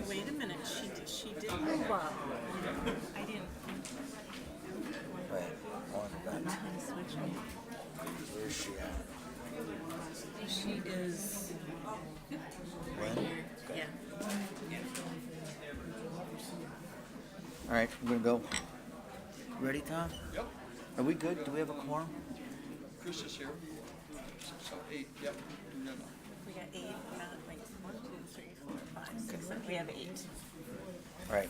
Wait a minute, she did move up. I didn't. Wait, where's she at? She is. When? Yeah. All right, we're gonna go. Ready, Tom? Yep, Are we good? Do we have a quorum? Chris is here. So 8, yep. No. We got 8, not like 1, 2, 3, 4, 5, 6, 7. We have 8. All right.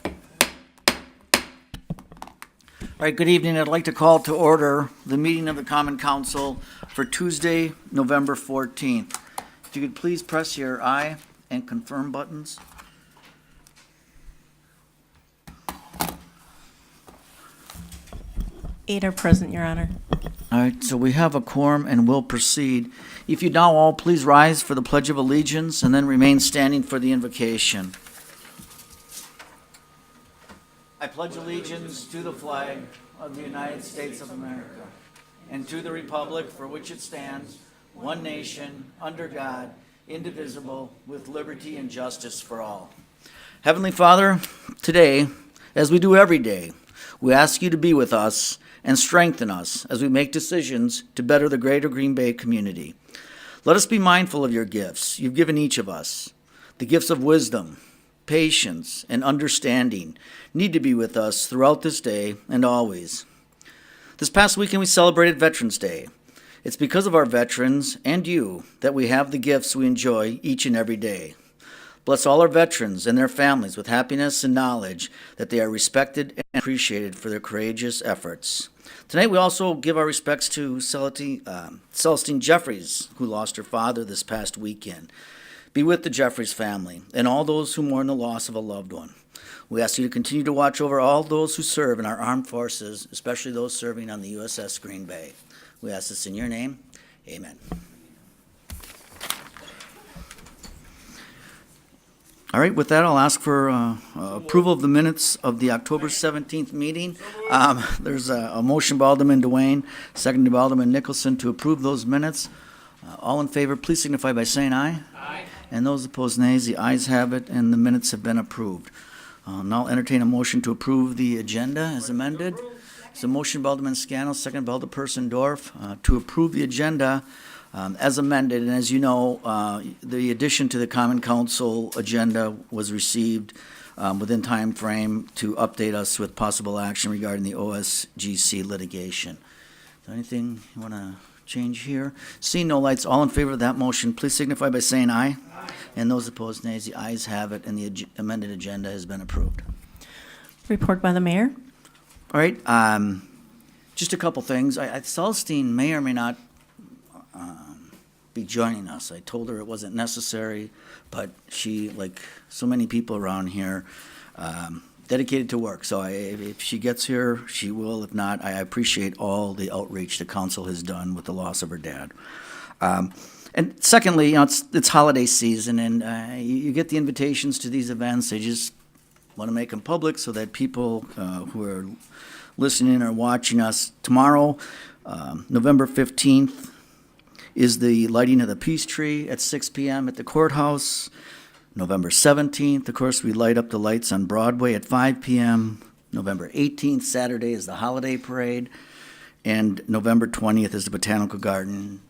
All right, good evening. I'd like to call to order the meeting of the Common Council for Tuesday, November 14th. If you could please press your aye and confirm buttons. Eight are present, Your Honor. All right, so we have a quorum and will proceed. If you now all please rise for the Pledge of Allegiance and then remain standing for the invocation. I pledge allegiance to the flag of the United States of America and to the republic for which it stands, one nation, under God, indivisible, with liberty and justice for all. Heavenly Father, today, as we do every day, we ask you to be with us and strengthen us as we make decisions to better the greater Green Bay community. Let us be mindful of your gifts you've given each of us. The gifts of wisdom, patience, and understanding need to be with us throughout this day and always. This past weekend we celebrated Veterans Day. It's because of our veterans and you that we have the gifts we enjoy each and every day. Bless all our veterans and their families with happiness and knowledge that they are respected and appreciated for their courageous efforts. Tonight we also give our respects to Celestine Jeffries, who lost her father this past weekend. Be with the Jeffries family and all those who mourn the loss of a loved one. We ask you to continue to watch over all those who serve in our armed forces, especially those serving on the USS Green Bay. We ask this in your name. Amen. All right, with that, I'll ask for approval of the minutes of the October 17th meeting. There's a motion by Alderman Dwayne, seconded by Alderman Nicholson to approve those minutes. All in favor, please signify by saying aye. Aye. And those opposed, nays. The ayes have it, and the minutes have been approved. Now I'll entertain a motion to approve the agenda as amended. It's a motion by Alderman Scannell, seconded by Alderperson Dorff, to approve the agenda as amended. And as you know, the addition to the Common Council agenda was received within time frame to update us with possible action regarding the OSGC litigation. Is there anything you want to change here? Seeing no lights, all in favor of that motion, please signify by saying aye. Aye. And those opposed, nays. The ayes have it, and the amended agenda has been approved. Report by the mayor. All right, just a couple things. Celestine may or may not be joining us. I told her it wasn't necessary, but she, like so many people around here, dedicated to work. So if she gets here, she will. If not, I appreciate all the outreach the council has done with the loss of her dad. And secondly, you know, it's holiday season, and you get the invitations to these events. They just want to make them public so that people who are listening or watching us tomorrow, November 15th, is the lighting of the peace tree at 6 p.m. at the courthouse. November 17th, of course, we light up the lights on Broadway at 5 p.m. November 18th, Saturday, is the holiday parade. And November 20th is the Botanical Garden,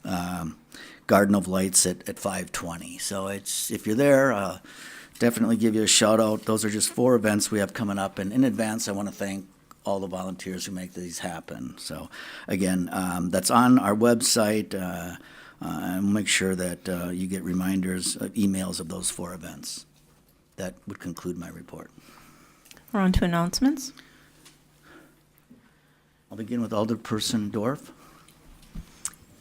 Garden of Lights at 5:20. So if you're there, definitely give you a shout out. Those are just 4 events we have coming up. And in advance, I want to thank all the volunteers who make these happen. So again, that's on our website. And we'll make sure that you get reminders, emails of those 4 events. That would conclude my report. We're on to announcements. I'll begin with Alderperson Dorff.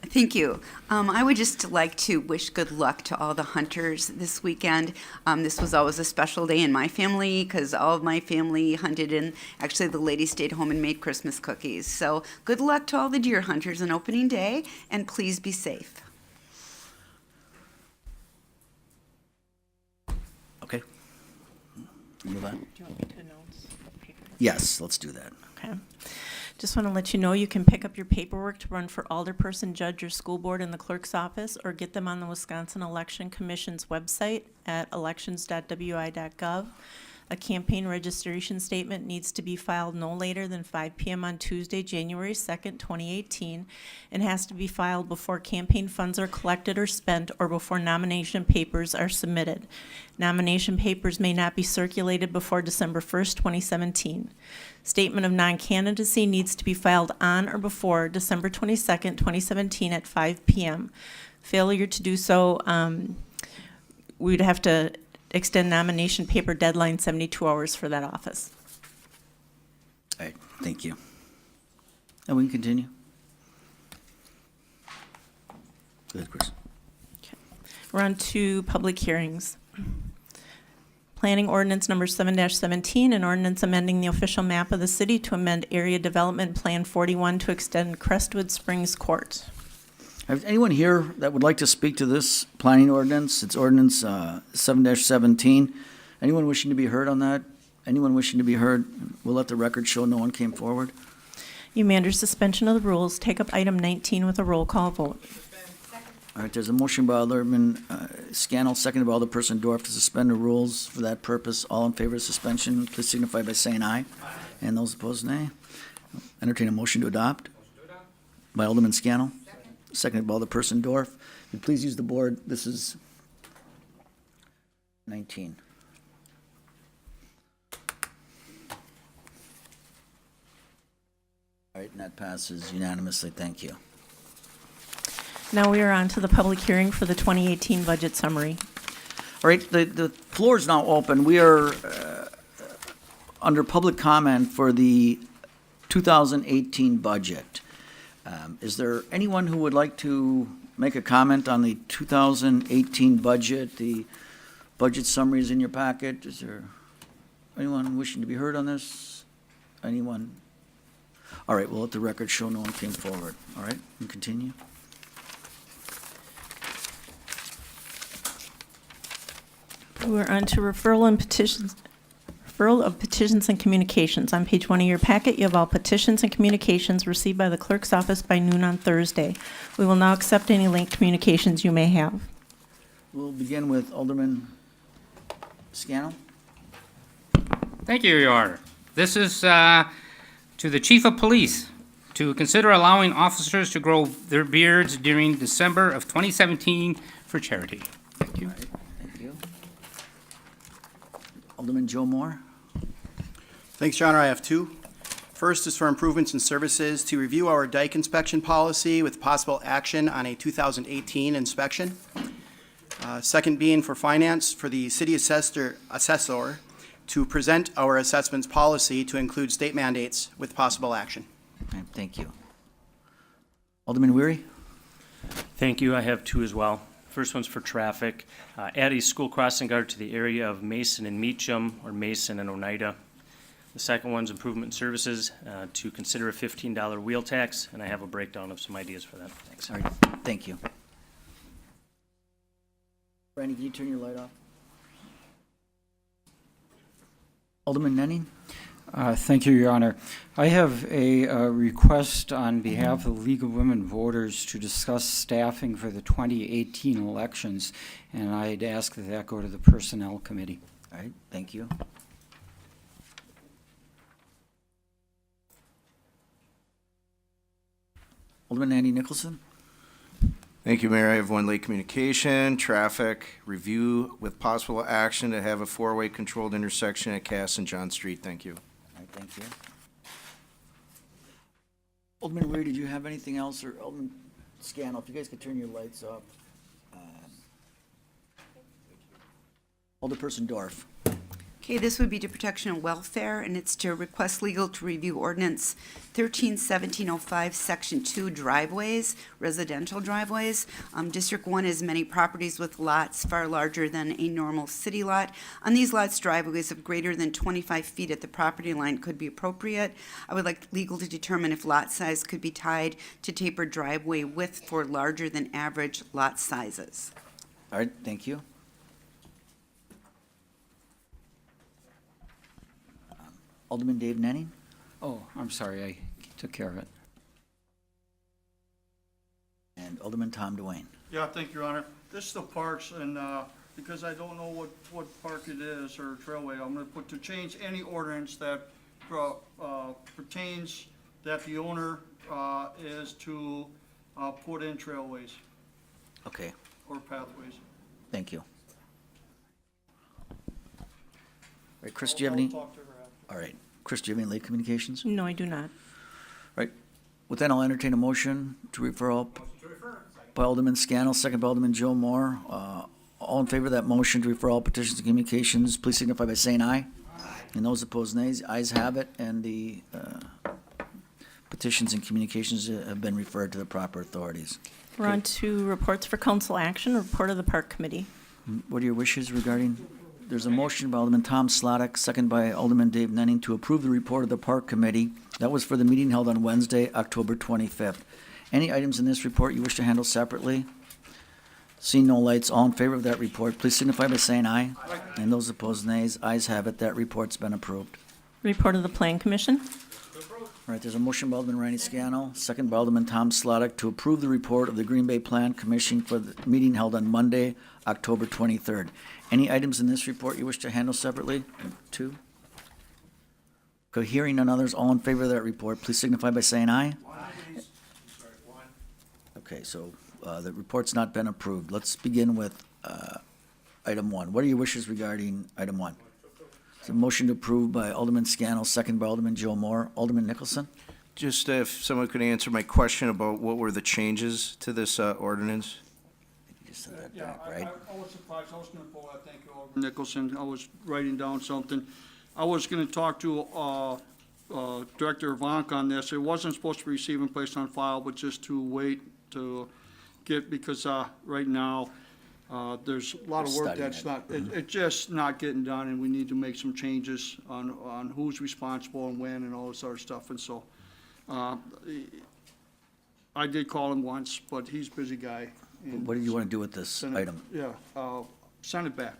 Thank you. I would just like to wish good luck to all the hunters this weekend. This was always a special day in my family because all of my family hunted, and actually the ladies stayed home and made Christmas cookies. So good luck to all the deer hunters on opening day, and please be safe. Okay. Move on. Do you want me to announce? Yes, let's do that. Okay. Just want to let you know you can pick up your paperwork to run for alderperson, judge, or school board in the clerk's office, or get them on the Wisconsin Election Commission's website at elections.wi.gov. A campaign registration statement needs to be filed no later than 5 p.m. on Tuesday, January 2nd, 2018, and has to be filed before campaign funds are collected or spent or before nomination papers are submitted. Nomination papers may not be circulated before December 1st, 2017. Statement of non-candidacy needs to be filed on or before December 22nd, 2017 at 5 p.m. Failure to do so, we'd have to extend nomination paper deadline 72 hours for that office. All right, thank you. And we can continue. Go ahead, Chris. We're on to public hearings. Planning ordinance number 7-17, an ordinance amending the official map of the city to amend Area Development Plan 41 to extend Crestwood Springs Court. Is anyone here that would like to speak to this planning ordinance? It's ordinance 7-17. Anyone wishing to be heard on that? Anyone wishing to be heard? We'll let the record show no one came forward. You may, under suspension of the rules, take up item 19 with a roll call vote. All right, there's a motion by Alderman Scannell, seconded by Alderperson Dorf to suspend the rules for that purpose. All in favor of suspension, please signify by saying aye. And those opposed, nay. Entertain a motion to adopt. By Alderman Scannell. Seconded by Alderperson Dorf. If you please use the board, this is 19. All right, and that passes unanimously. Thank you. Now we are on to the public hearing for the 2018 budget summary. All right, the floor is now open. We are under public comment for the 2018 budget. Is there anyone who would like to make a comment on the 2018 budget? The budget summary is in your packet. Is there anyone wishing to be heard on this? Anyone? All right, we'll let the record show no one came forward. All right, and continue. We're on to referral and petitions. Referral of petitions and communications. On page 1 of your packet, you have all petitions and communications received by the clerk's office by noon on Thursday. We will now accept any linked communications you may have. We'll begin with Alderman Scannell. Thank you, Your Honor. This is to the Chief of Police to consider allowing officers to grow their beards during December of 2017 for charity. Thank you. All right, thank you. Alderman Joe Moore. Thanks, Your Honor. I have two. First is for improvements in services to review our dike inspection policy with possible action on a 2018 inspection. Second being for finance for the city assessor to present our assessments policy to include state mandates with possible action. All right, thank you. Alderman Weary. Thank you. I have two as well. First one's for traffic. Add a school crossing guard to the area of Mason and Meacham, or Mason and Oneida. The second one's improvement services to consider a $15 wheel tax, and I have a breakdown of some ideas for that. Thanks. All right, thank you. Randy, can you turn your light off? Alderman Nenning. Thank you, Your Honor. I have a request on behalf of the League of Women Voters to discuss staffing for the 2018 elections, and I'd ask that that go to the Personnel Committee. All right, thank you. Alderman Andy Nicholson. Thank you, Mayor. I have one late communication, traffic review with possible action to have a four-way controlled intersection at Cass and John Street. Thank you. All right, thank you. Alderman Weary, did you have anything else, or Alderman Scannell, if you guys could turn your lights off. Alderperson Dorf. Okay, this would be to protection and welfare, and it's to request legal to review ordinance 13-1705, section 2, driveways, residential driveways. District 1 has many properties with lots far larger than a normal city lot. On these lots, driveways of greater than 25 feet at the property line could be appropriate. I would like legal to determine if lot size could be tied to tapered driveway width for larger than average lot sizes. All right, thank you. Alderman Dave Nenning. Oh, I'm sorry, I took care of it. And Alderman Tom Dwayne. Yeah, thank you, Your Honor. This is the parks, and, because I don't know what park it is or trailway, I'm gonna put to change any ordinance that, pertains that the owner, is to, put in trailways Okay, or pathways. thank you. All right, Chris, do you have any? I'll talk to her after. All right, Chris, do you have any late communications? No, I do not. Right. With that, I'll entertain a motion to refer all. By Alderman Scannell, second by Alderman Joe Moore. All in favor of that motion to refer all petitions and communications, please signify by saying aye. Aye. And those opposed, nays. Ayes have it, and the petitions and communications have been referred to the proper authorities. We're on to reports for council action, report of the park committee. What are your wishes regarding, there's a motion by Alderman Tom Slottick, second by Alderman Dave Nenning, to approve the report of the Park Committee. That was for the meeting held on Wednesday, October 25th. Any items in this report you wish to handle separately? Seeing no lights, all in favor of that report, please signify by saying aye. Aye. And those opposed, nays. Ayes have it, that report's been approved. Report of the plan commission. All right, there's a motion by Alderman Randy Scannell, second by Alderman Tom Slottick, to approve the report of the Green Bay Plan Commission for the meeting held on Monday, October 23rd. Any items in this report you wish to handle separately? Two? Okay, hearing none others, all in favor of that report, please signify by saying aye. Okay, so the report's not been approved. Let's begin with item one. What are your wishes regarding item one? It's a motion to approve by Alderman Scannell, second by Alderman Joe Moore. Alderman Nicholson? Just if someone could answer my question about what were the changes to this ordinance? You just said that Yeah, back, I right? was surprised. I was gonna pull that. Thank you, Alderman Nicholson. I was writing down something. I was gonna talk to, Director Ivanka on this. It wasn't supposed to be received and placed on file, but just to wait to get, because, right now, there's a lot of work Studying that's it. not, it's just not getting done, and we need to make some changes on who's responsible and when and all this other stuff, and so, I did call him once, but he's a busy guy. and What do you want to do with this send it- item? Yeah, send it back,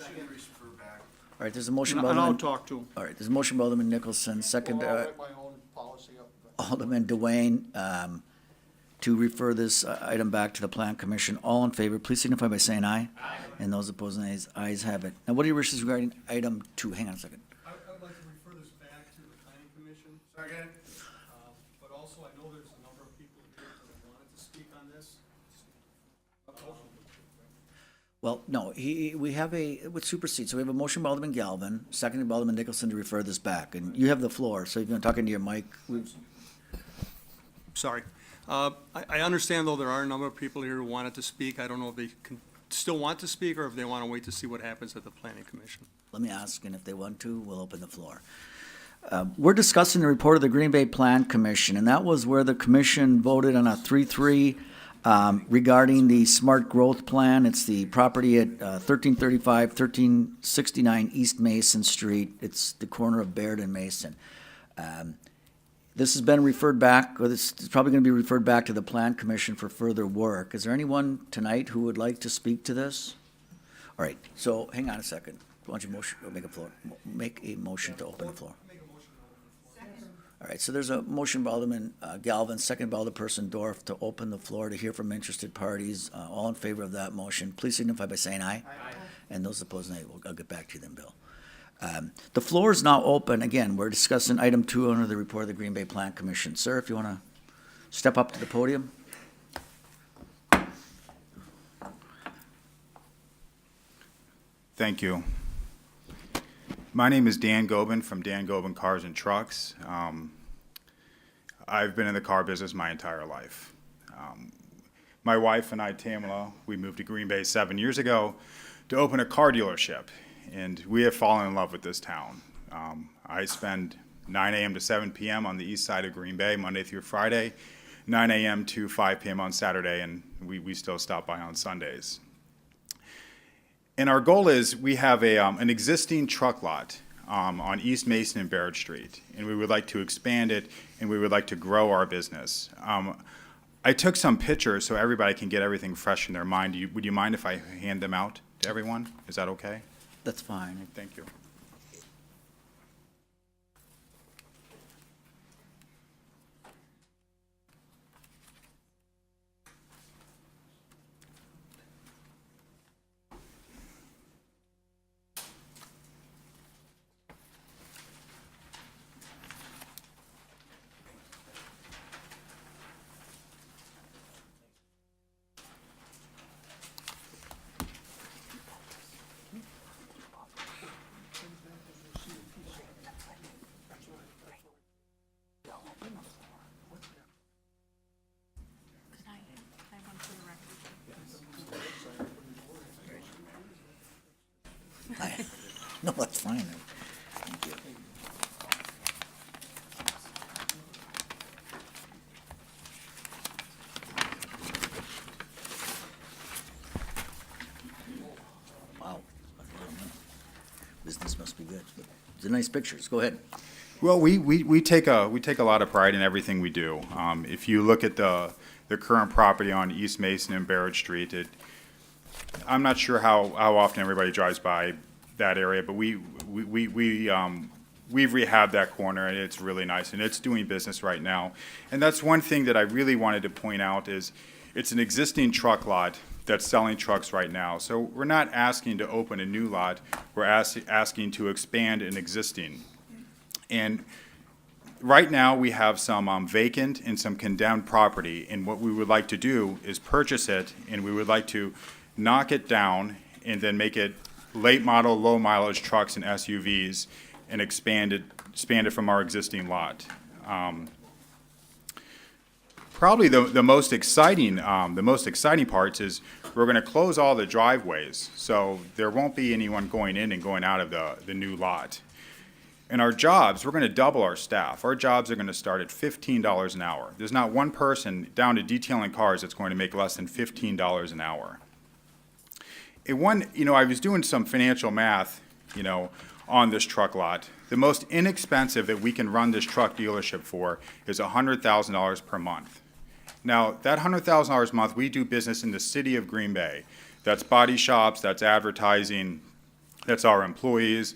All right, there's a motion and by I'll Alderman, talk to him. all right, there's a motion by Alderman Nicholson, second, Well, I'll write my own policy up. Alderman Dwayne, to refer this item back to the Plan Commission. All in favor, please signify by saying aye. Aye. And those opposed, nays. Ayes have it. Now, what are your wishes regarding item two? Hang on a second. I'd like to refer this back to the planning commission. Second. But also, I know there's a number of people here that wanted to speak on this. Well, no, we have it would supersede. So we have a motion by Alderman Galvin, seconded by Alderman Nicholson to refer this back. And you have the floor, so if you're talking to your mic, Sorry. I understand, though, there are a number of people here who wanted to speak. I don't know if they can still want to speak or if they want to wait to see what happens at the planning commission. let me ask, and if they want to, we'll open the floor. We're discussing the report of the Green Bay Plan Commission, and that was where the commission voted on a 3-3 regarding the smart growth plan. It's the property at 1335, 1369 East Mason Street. It's the corner of Baird and Mason. This has been referred back, or this is probably going to be referred back to the Plan Commission for further work. Is there anyone tonight who would like to speak to this? All right, so hang on a second. Why don't you make a motion to open the floor? All right, so there's a motion by Alderman Galvin, second by Alderperson Dorff, to open the floor to hear from interested parties. All in favor of that motion, please signify by saying aye. Aye. And those opposed, nay. I'll get back to you then, Bill. The floor is now open. Again, we're discussing item 2 under the report of the Green Bay Plan Commission. Sir, if you want to step up to the podium. Thank you. My name is Dan Gobin from Dan Gobin Cars and Trucks. I've been in the car business my entire life. My wife and I, Tamala, we moved to Green Bay 7 years ago to open a car dealership, and we have fallen in love with this town. I spend 9 a.m. to 7 p.m. on the east side of Green Bay, Monday through Friday, 9 a.m. to 5 p.m. on Saturday, and we still stop by on Sundays. And our goal is we have an existing truck lot on East Mason and Baird Street, and we would like to expand it, and we would like to grow our business. I took some pictures so everybody can get everything fresh in their mind. Would you mind if I hand them out to everyone? Is that okay? That's fine. Thank you. No, that's fine. Thank you. Wow. Business must be good. They're nice pictures. Go ahead. Well, we take a lot of pride in everything we do. If you look at the current property on East Mason and Barrett Street, I'm not sure how often everybody drives by that area, but we've rehabbed that corner, and it's really nice, and it's doing business right now. And that's one thing that I really wanted to point out is it's an existing truck lot that's selling trucks right now. So we're not asking to open a new lot, we're asking to expand an existing. And right now, we have some vacant and some condemned property, and what we would like to do is purchase it, and we would like to knock it down and then make it late model, low mileage trucks and SUVs and expand it from our existing lot. Probably the most exciting parts is we're going to close all the driveways, so there won't be anyone going in and going out of the new lot. And our jobs, we're going to double our staff. Our jobs are going to start at $15 an hour. There's not one person down to detailing cars that's going to make less than $15 an hour. I was doing some financial math, on this truck lot. The most inexpensive that we can run this truck dealership for is $100,000 per month. Now, that $100,000 a month, we do business in the city of Green Bay. That's body shops, that's advertising, that's our employees,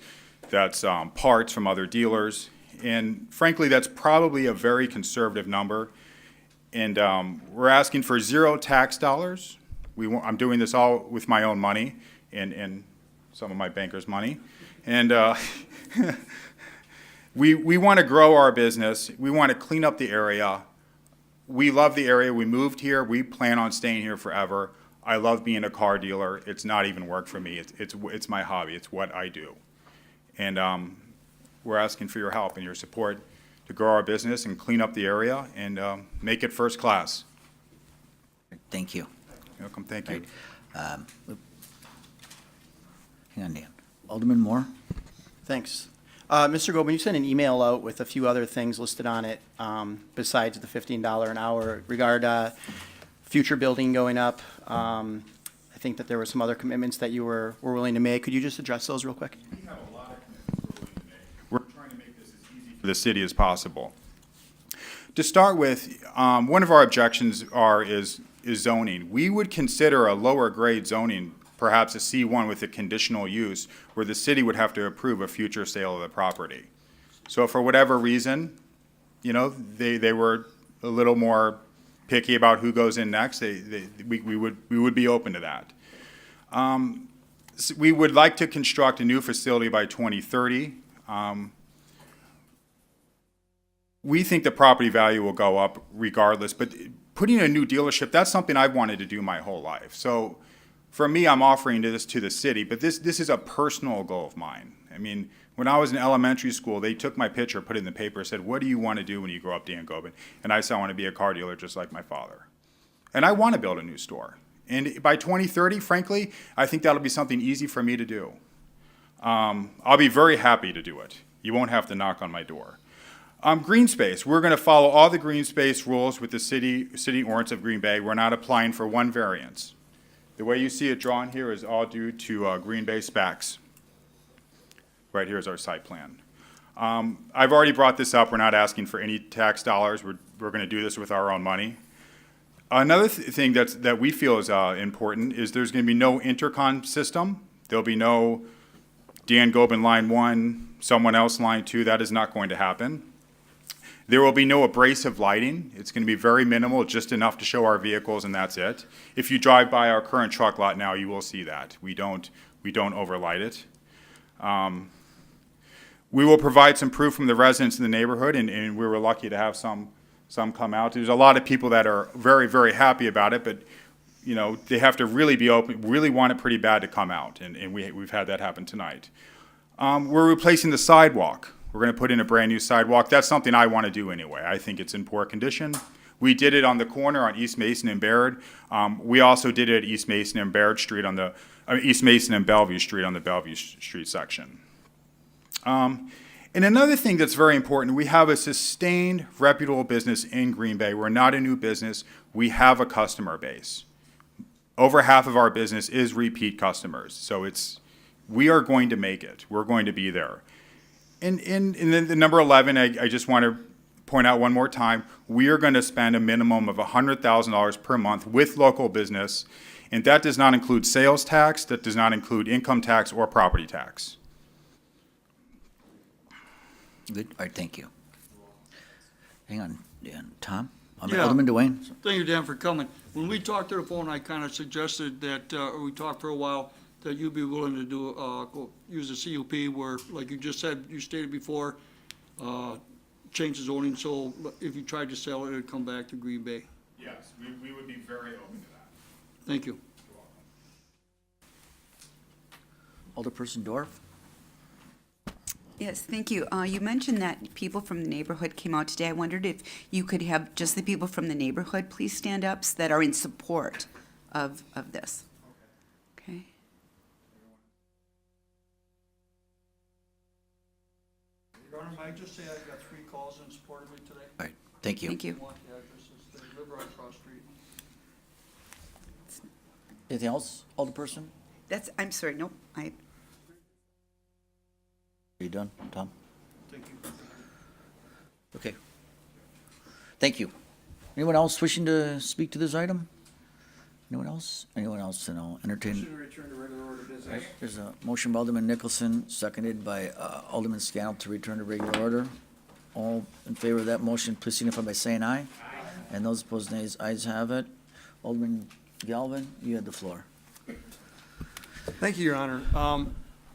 that's parts from other dealers. And frankly, that's probably a very conservative number. And we're asking for 0 tax dollars. I'm doing this all with my own money and some of my bankers' money. And we want to grow our business. We want to clean up the area. We love the area. We moved here. We plan on staying here forever. I love being a car dealer. It's not even work for me. It's my hobby. It's what I do. And we're asking for your help and your support to grow our business and clean up the area and make it first class. Thank you. You're welcome. Thank you. Hang on, Dan. Alderman Moore? Thanks. Mr. Goldman, you sent an email out with a few other things listed on it besides the $15 an hour regard future building going up. I think that there were some other commitments that you were willing to make. Could you just address those real quick? We have a lot of commitments we're willing to make. We're trying to make this as easy for the city as possible. To start with, one of our objections is zoning. We would consider a lower grade zoning, perhaps a C1 with a conditional use, where the city would have to approve a future sale of the property. So for whatever reason, they were a little more picky about who goes in next. We would be open to that. So we would like to construct a new facility by 2030. We think the property value will go up regardless, but putting a new dealership, that's something I've wanted to do my whole life. So for me, I'm offering this to the city, but this is a personal goal of mine. I mean, when I was in elementary school, they took my picture, put it in the paper, said, "What do you want to do when you grow up, Dan Gobin?" And I said, "I want to be a car dealer just like my father." And I want to build a new store. And by 2030, frankly, I think that'll be something easy for me to do. I'll be very happy to do it. You won't have to knock on my door. Green space, we're going to follow all the green space rules with the city ordinance of Green Bay. We're not applying for one variance. The way you see it drawn here is all due to Green Bay specs. Right here is our site plan. I've already brought this up. We're not asking for any tax dollars. We're going to do this with our own money. Another thing that we feel is important is there's going to be no intercom system. There'll be no Dan Gobin line 1, someone else line 2. That is not going to happen. There will be no abrasive lighting. It's going to be very minimal, just enough to show our vehicles, and that's it. If you drive by our current truck lot now, you will see that. We don't overlight it. We will provide some proof from the residents in the neighborhood, and we were lucky to have some come out. There's a lot of people that are very, very happy about it, but they have to really be open, really want it pretty bad to come out, and we've had that happen tonight. We're replacing the sidewalk. We're going to put in a brand new sidewalk. That's something I want to do anyway. I think it's in poor condition. We did it on the corner on East Mason and Baird. We also did it at East Mason and Baird Street East Mason and Bellevue Street on the Bellevue Street section. And another thing that's very important, we have a sustained, reputable business in Green Bay. We're not a new business. We have a customer base. Over half of our business is repeat customers. So we are going to make it. We're going to be there. And then the number 11, I just want to point out one more time, we are going to spend a minimum of $100,000 per month with local business, and that does not include sales tax, that does not include income tax or property tax. Good, all right, thank you. Hang on, Dan, Tom? Yeah. Alderman Dwayne? Thank you, Dan, for coming. When we talked to the phone, I kind of suggested that, or we talked for a while, that you'd be willing to do, use a CUP where, like you just said, you stated before, change the zoning, so if you tried to sell it, it'd come back to Green Bay. Yes, we would be very open to that. Thank you. Alderperson Dorf? Yes, thank you. You mentioned that people from the neighborhood came out today. I wondered if you could have just the people from the neighborhood please stand up that are in support of this. Okay. Your Honor, might I just say I got 3 calls in support of me today? All right, thank you. Thank you. Want the addresses, they live right across the street. Anything else, Alderperson? I'm sorry, nope, Are you done, Tom? Thank you. Okay. Thank you. Anyone else wishing to speak to this item? Anyone else? Anyone else? Then I'll entertain. Return to regular order business. Right, there's a motion by Alderman Nicholson, seconded by Alderman Scannell to return to regular order. All in favor of that motion, please signify by saying aye. Aye. And those opposed, nays. Ayes have it. Alderman Galvin, you had the floor. Thank you, Your Honor.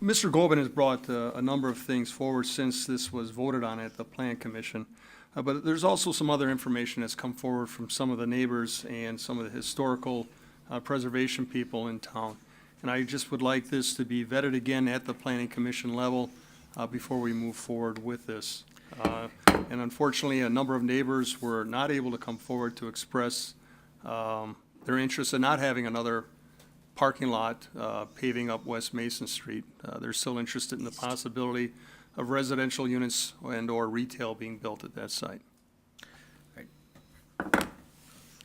Mr. Gobin has brought a number of things forward since this was voted on at the Plan Commission. But there's also some other information that's come forward from some of the neighbors and some of the historical preservation people in town. And I just would like this to be vetted again at the Planning Commission level before we move forward with this. And unfortunately, a number of neighbors were not able to come forward to express their interest in not having another parking lot paving up West Mason Street. They're still interested in the possibility of residential units and/or retail being built at that site.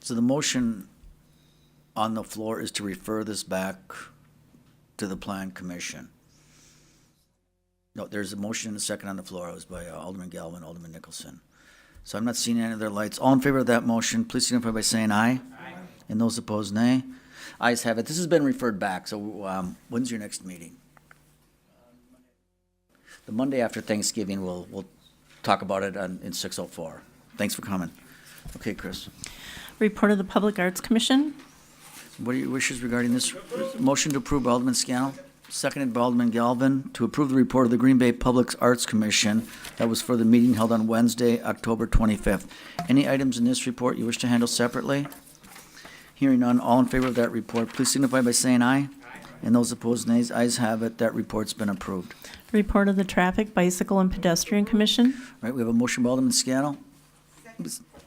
So the motion on the floor is to refer this back to the Plan Commission. No, there's a motion and a second on the floor. It was by Alderman Galvin, Alderman Nicholson. So I'm not seeing any other lights. All in favor of that motion, please signify by saying aye. Aye. And those opposed, nay. Ayes have it. This has been referred back, so when's your next meeting? The Monday after Thanksgiving, we'll talk about it in 6:04. Thanks for coming. Okay, Chris. Report of the Public Arts Commission. What are your wishes regarding this? Motion to approve by Alderman Scannell, seconded by Alderman Galvin, to approve the report of the Green Bay Public Arts Commission that was for the meeting held on Wednesday, October 25th. Any items in this report you wish to handle separately? Hearing none, all in favor of that report, please signify by saying aye. Aye. And those opposed, nays. Ayes have it. That report's been approved. Report of the Traffic, Bicycle, and Pedestrian Commission. All right, we have a motion by Alderman Scannell,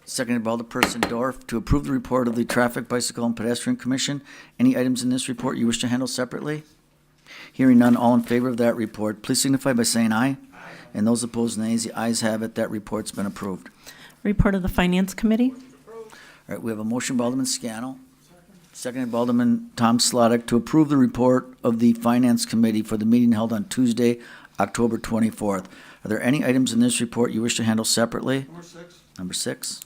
seconded by Alderperson Dorf, to approve the report of the Traffic, Bicycle, and Pedestrian Commission. Any items in this report you wish to handle separately? Hearing none, all in favor of that report, please signify by saying aye. Aye. And those opposed, nays. The ayes have it. That report's been approved. Report of the Finance Committee. All right, we have a motion by Alderman Scannell, seconded by Alderman Tom Slottick, to approve the report of the Finance Committee for the meeting held on Tuesday, October 24th. Are there any items in this report you wish to handle separately? Number 6. Number 6.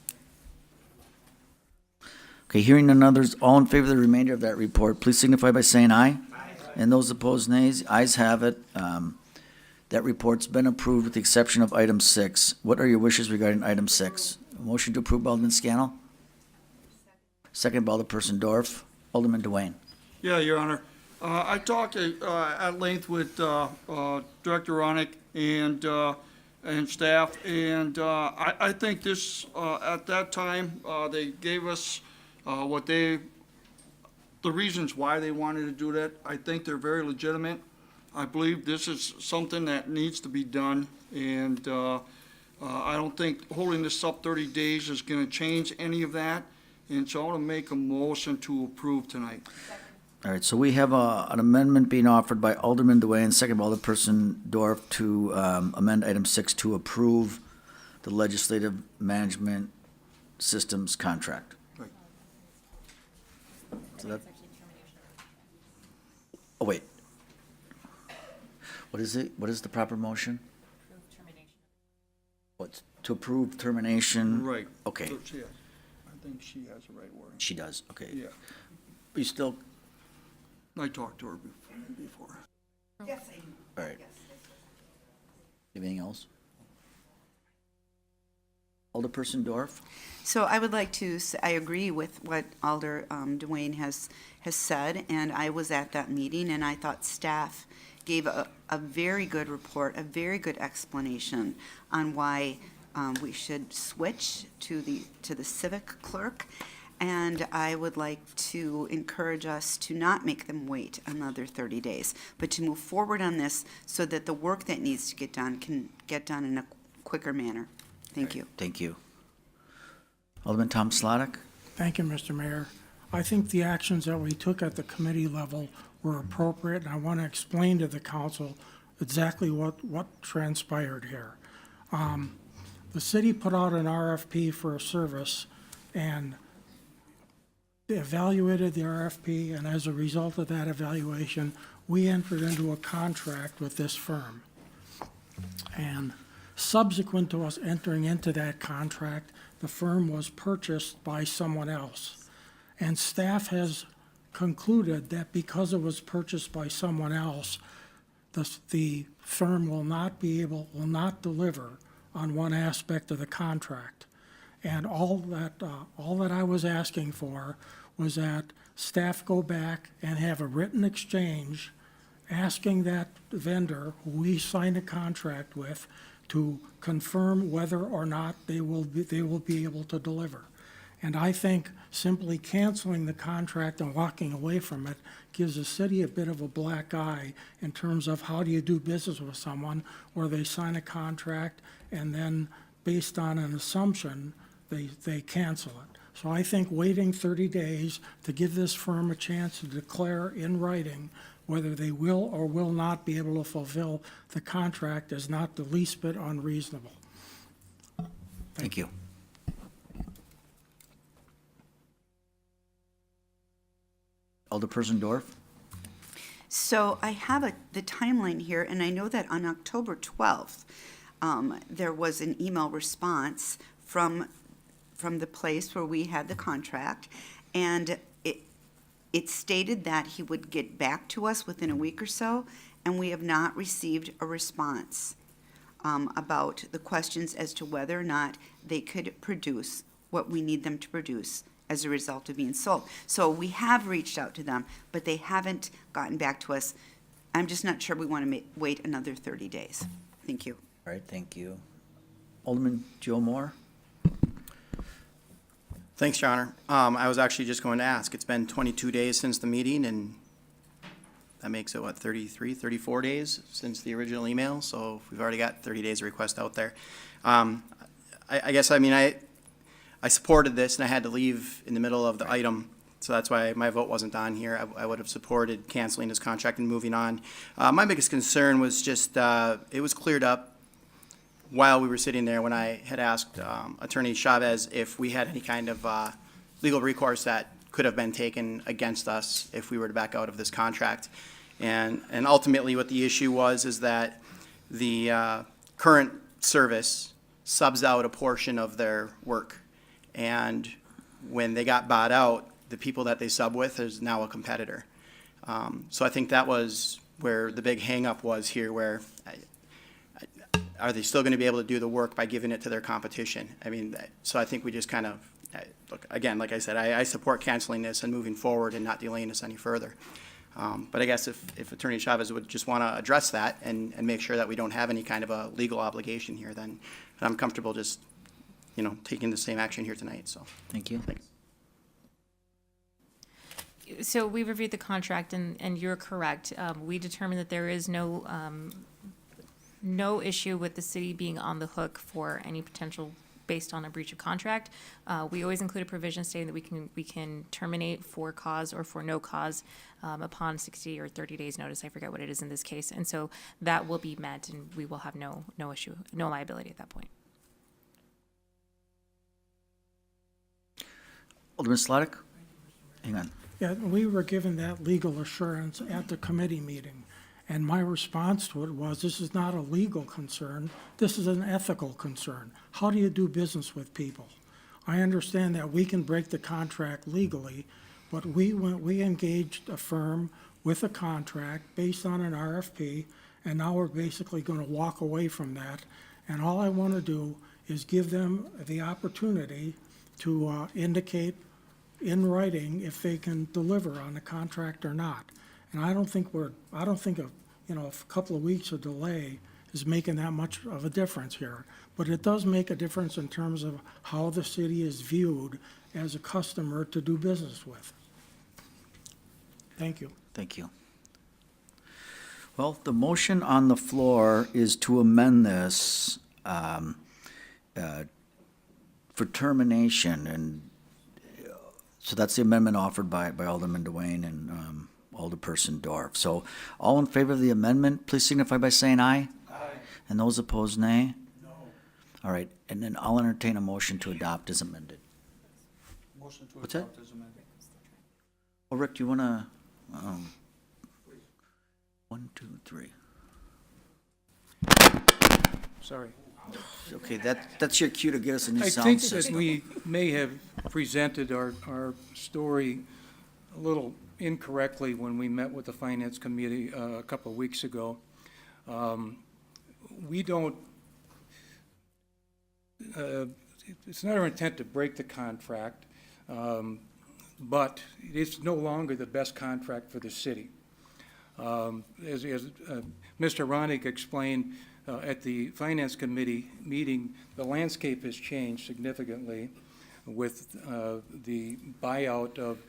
Okay, hearing none others, all in favor of the remainder of that report, please signify by saying aye. Aye. And those opposed, nays. Ayes have it. That report's been approved with the exception of item 6. What are your wishes regarding item 6? Motion to approve by Alderman Scannell? Second by Alderperson Dorf. Alderman Dwayne. Yeah, Your Honor. I talked at length with Director Ronick and staff, and I think this, at that time, they gave us the reasons why they wanted to do that. I think they're very legitimate. I believe this is something that needs to be done, and I don't think holding this up 30 days is going to change any of that. And so I want to make a motion to approve tonight. All right, so we have an amendment being offered by Alderman Dwayne, second by Alderperson Dorf, to amend item 6 to approve the legislative management systems contract. Right. So that- Oh, wait. What is it? What is the proper motion? What's to approve termination? Right. Okay, So she has- I think she has the right word. she does, okay. Yeah, You still, I talked to her before. Yes, all right. Anything else? Alderperson Dorf? So I would like to, I agree with what Alder Dwayne has said, and I was at that meeting, and I thought staff gave a very good report, a very good explanation on why we should switch to the civic clerk. And I would like to encourage us to not make them wait another 30 days, but to move forward on this so that the work that needs to get done can get done in a quicker manner. Thank you. Thank you. Alderman Tom Slotnick? Thank you, Mr. Mayor. I think the actions that we took at the committee level were appropriate, and I want to explain to the council exactly what transpired here. The city put out an RFP for a service, and they evaluated the RFP, and as a result of that evaluation, we entered into a contract with this firm. And subsequent to us entering into that contract, the firm was purchased by someone else. And staff has concluded that because it was purchased by someone else, the firm will not deliver on one aspect of the contract. And all that I was asking for was that staff go back and have a written exchange asking that vendor who we signed a contract with to confirm whether or not they will be able to deliver. And I think simply canceling the contract and walking away from it gives the city a bit of a black eye in terms of how do you do business with someone where they sign a contract and then based on an assumption, they cancel it. So I think waiting 30 days to give this firm a chance to declare in writing whether they will or will not be able to fulfill the contract is not the least bit unreasonable. Thank you. Alderperson Dorf? So I have the timeline here, and I know that on October 12th, there was an email response from the place where we had the contract, and it stated that he would get back to us within a week or so, and we have not received a response about the questions as to whether or not they could produce what we need them to produce as a result of being sold. So we have reached out to them, but they haven't gotten back to us. I'm just not sure we want to wait another 30 days. Thank you. All right, thank you. Alderman Joe Moore? Thanks, Your Honor. I was actually just going to ask, it's been 22 days since the meeting, and that makes it, 33, 34 days since the original email, so we've already got 30 days of request out there. I guess, I supported this, and I had to leave in the middle of the item, so that's why my vote wasn't on here. I would have supported canceling this contract and moving on. My biggest concern was just, it was cleared up while we were sitting there when I had asked Attorney Chavez if we had any kind of legal recourse that could have been taken against us if we were to back out of this contract. And ultimately what the issue was is that the current service subs out a portion of their work. And when they got bought out, the people that they sub with is now a competitor. So I think that was where the big hang-up was here, where are they still going to be able to do the work by giving it to their competition? So I think we just kind of, look, again, like I said, I support canceling this and moving forward and not delaying this any further. But I guess if Attorney Chavez would just want to address that and make sure that we don't have any kind of a legal obligation here, then I'm comfortable just, taking the same action here tonight, so. Thank you. Thanks. So we reviewed the contract, and you're correct. We determined that there is no issue with the city being on the hook for any potential based on a breach of contract. We always include a provision stating that we can terminate for cause or for no cause upon 60 or 30 days notice. I forget what it is in this case. And so that will be met, and we will have no issue, no liability at that point. Alderman Slotnick? Hang on. Yeah, we were given that legal assurance at the committee meeting, and my response to it was, this is not a legal concern, this is an ethical concern. How do you do business with people? I understand that we can break the contract legally, but we engaged a firm with a contract based on an RFP, and now we're basically going to walk away from that. And all I want to do is give them the opportunity to indicate in writing if they can deliver on the contract or not. And I don't think a couple of weeks of delay is making that much of a difference here. But it does make a difference in terms of how the city is viewed as a customer to do business with. Thank you. Thank you. Well, the motion on the floor is to amend this for termination, and so that's the amendment offered by Alderman Dwayne and Alderperson Dorff. So all in favor of the amendment, please signify by saying aye. Aye. And those opposed, nay? No. All right, and then I'll entertain a motion to adopt as amended. Motion to What's that? adopt as amended. Oh, Rick, do you want to, 1, 2, 3. Sorry. Okay, that's your cue to get us a new I sound think system. that we may have presented our story a little incorrectly when we met with the Finance Committee a couple of weeks ago. We don't, it's not our intent to break the contract, but it's no longer the best contract for the city. As Mr. Ronick explained at the Finance Committee meeting, the landscape has changed significantly with the buyout of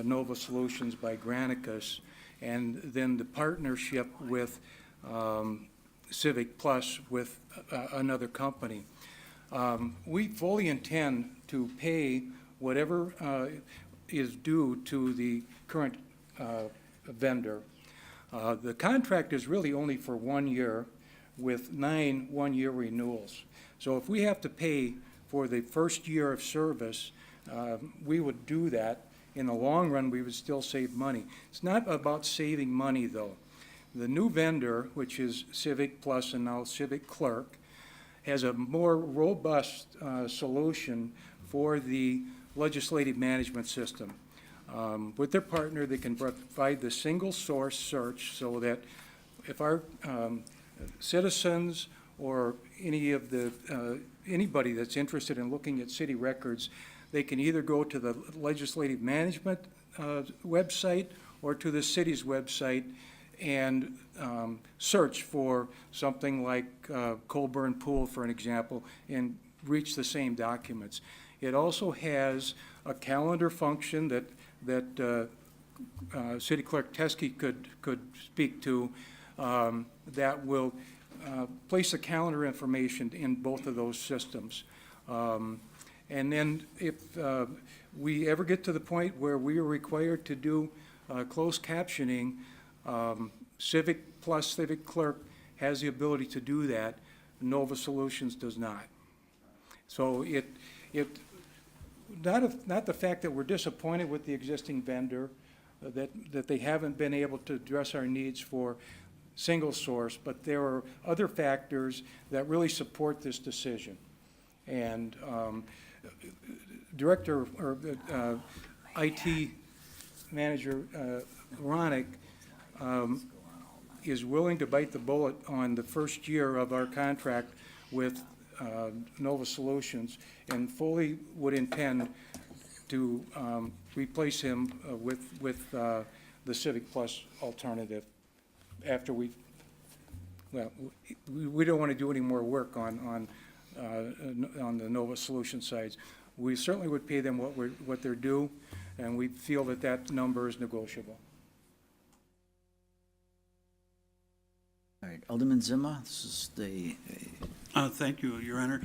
Nova Solutions by Granicus, and then the partnership with Civic Plus with another company. We fully intend to pay whatever is due to the current vendor. The contract is really only for 1 year with 9 one-year renewals. So if we have to pay for the first year of service, we would do that. In the long run, we would still save money. It's not about saving money, though. The new vendor, which is Civic Plus and now Civic Clerk, has a more robust solution for the legislative management system. With their partner, they can provide the single source search so that if our citizens or anybody that's interested in looking at city records, they can either go to the legislative management website or to the city's website and search for something like Colburn Pool, for an example, and reach the same documents. It also has a calendar function that City Clerk Teske could speak to that will place the calendar information in both of those systems. And then if we ever get to the point where we are required to do closed captioning, Civic Plus Civic Clerk has the ability to do that. Nova Solutions does not. So not the fact that we're disappointed with the existing vendor, that they haven't been able to address our needs for single source, but there are other factors that really support this decision. And Director or IT Manager Ronick is willing to bite the bullet on the first year of our contract with Nova Solutions and fully would intend to replace him with the Civic Plus alternative after we don't want to do any more work on the Nova Solutions sides. We certainly would pay them what they're due, and we feel that number is negotiable. All right, Alderman Zima, this is the... Thank you, Your Honor.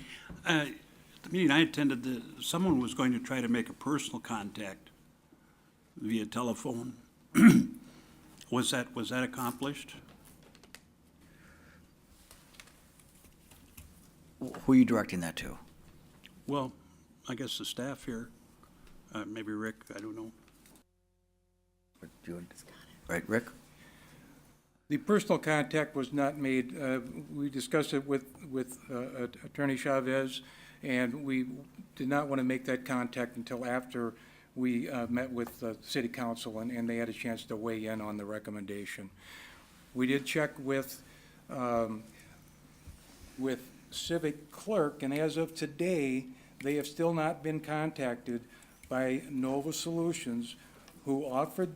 The meeting I attended, someone was going to try to make a personal contact via telephone. Was that accomplished? Who are you directing that to? Well, I guess the staff here, maybe Rick, I don't know. Right, Rick? The personal contact was not made. We discussed it with Attorney Chavez, and we did not want to make that contact until after we met with the city council and they had a chance to weigh in on the recommendation. We did check with Civic Clerk, and as of today, they have still not been contacted by Nova Solutions, who offered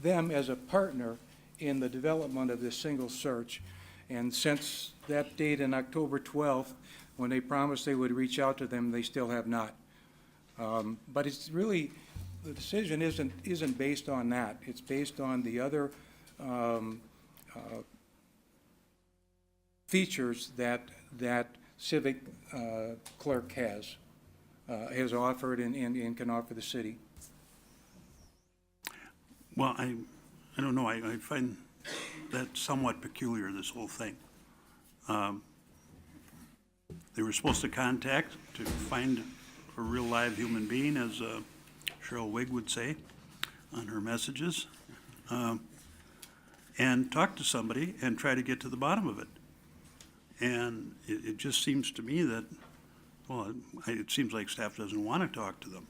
them as a partner in the development of this single search. And since that date in October 12th, when they promised they would reach out to them, they still have not. But it's really, the decision isn't based on that. It's based on the other features that Civic Clerk has offered and can offer the city. Well, I don't know, I find that somewhat peculiar, this whole thing. They were supposed to contact to find a real live human being, as Cheryl Wigg would say on her messages, and talk to somebody and try to get to the bottom of it. And it just seems to me that, well, it seems like staff doesn't want to talk to them.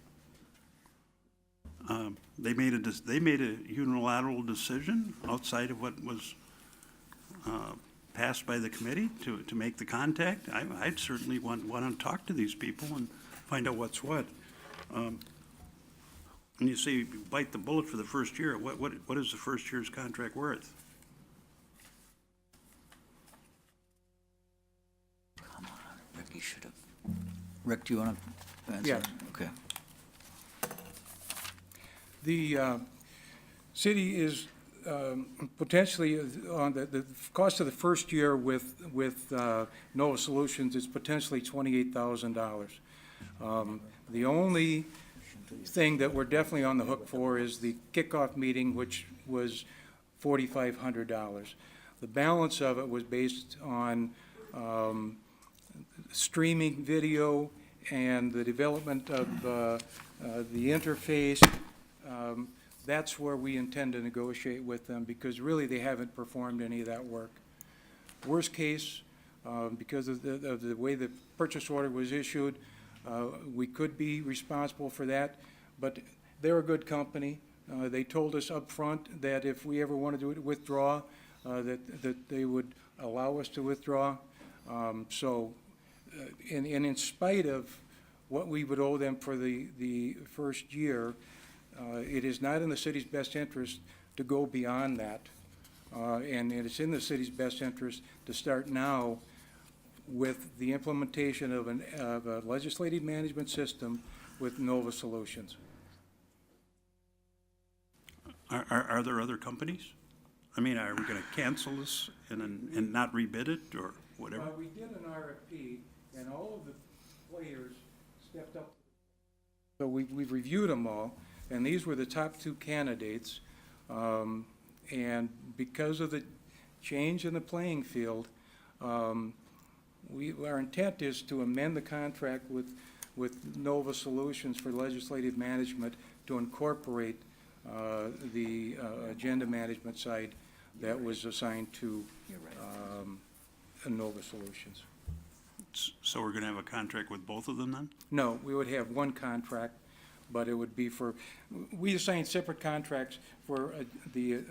They made a unilateral decision outside of what was passed by the committee to make the contact. I'd certainly want to talk to these people and find out what's what. When you say you bite the bullet for the first year, what is the first year's contract worth? Come on, Rick, you should have. Rick, do you want to answer? Yeah. Okay. The city is potentially on the cost of the first year with Nova Solutions is potentially $28,000. The only thing that we're definitely on the hook for is the kickoff meeting, which was $4,500. The balance of it was based on streaming video and the development of the interface. That's where we intend to negotiate with them, because really they haven't performed any of that work. Worst case, because of the way the purchase order was issued, we could be responsible for that, but they're a good company. They told us up front that if we ever wanted to withdraw, that they would allow us to withdraw. So, in spite of what we would owe them for the first year, it is not in the city's best interest to go beyond that. And it's in the city's best interest to start now with the implementation of a legislative management system with Nova Solutions. Are there other companies? I mean, are we going to cancel this and not rebid it or whatever? We did an RFP, and all of the players stepped up. So we've reviewed them all, and these were the top two candidates. And because of the change in the playing field, our intent is to amend the contract with Nova Solutions for legislative management to incorporate the agenda management side that was assigned to Nova Solutions. So we're going to have a contract with both of them then? No, we would have one contract, but it would be for, we assigned separate contracts for the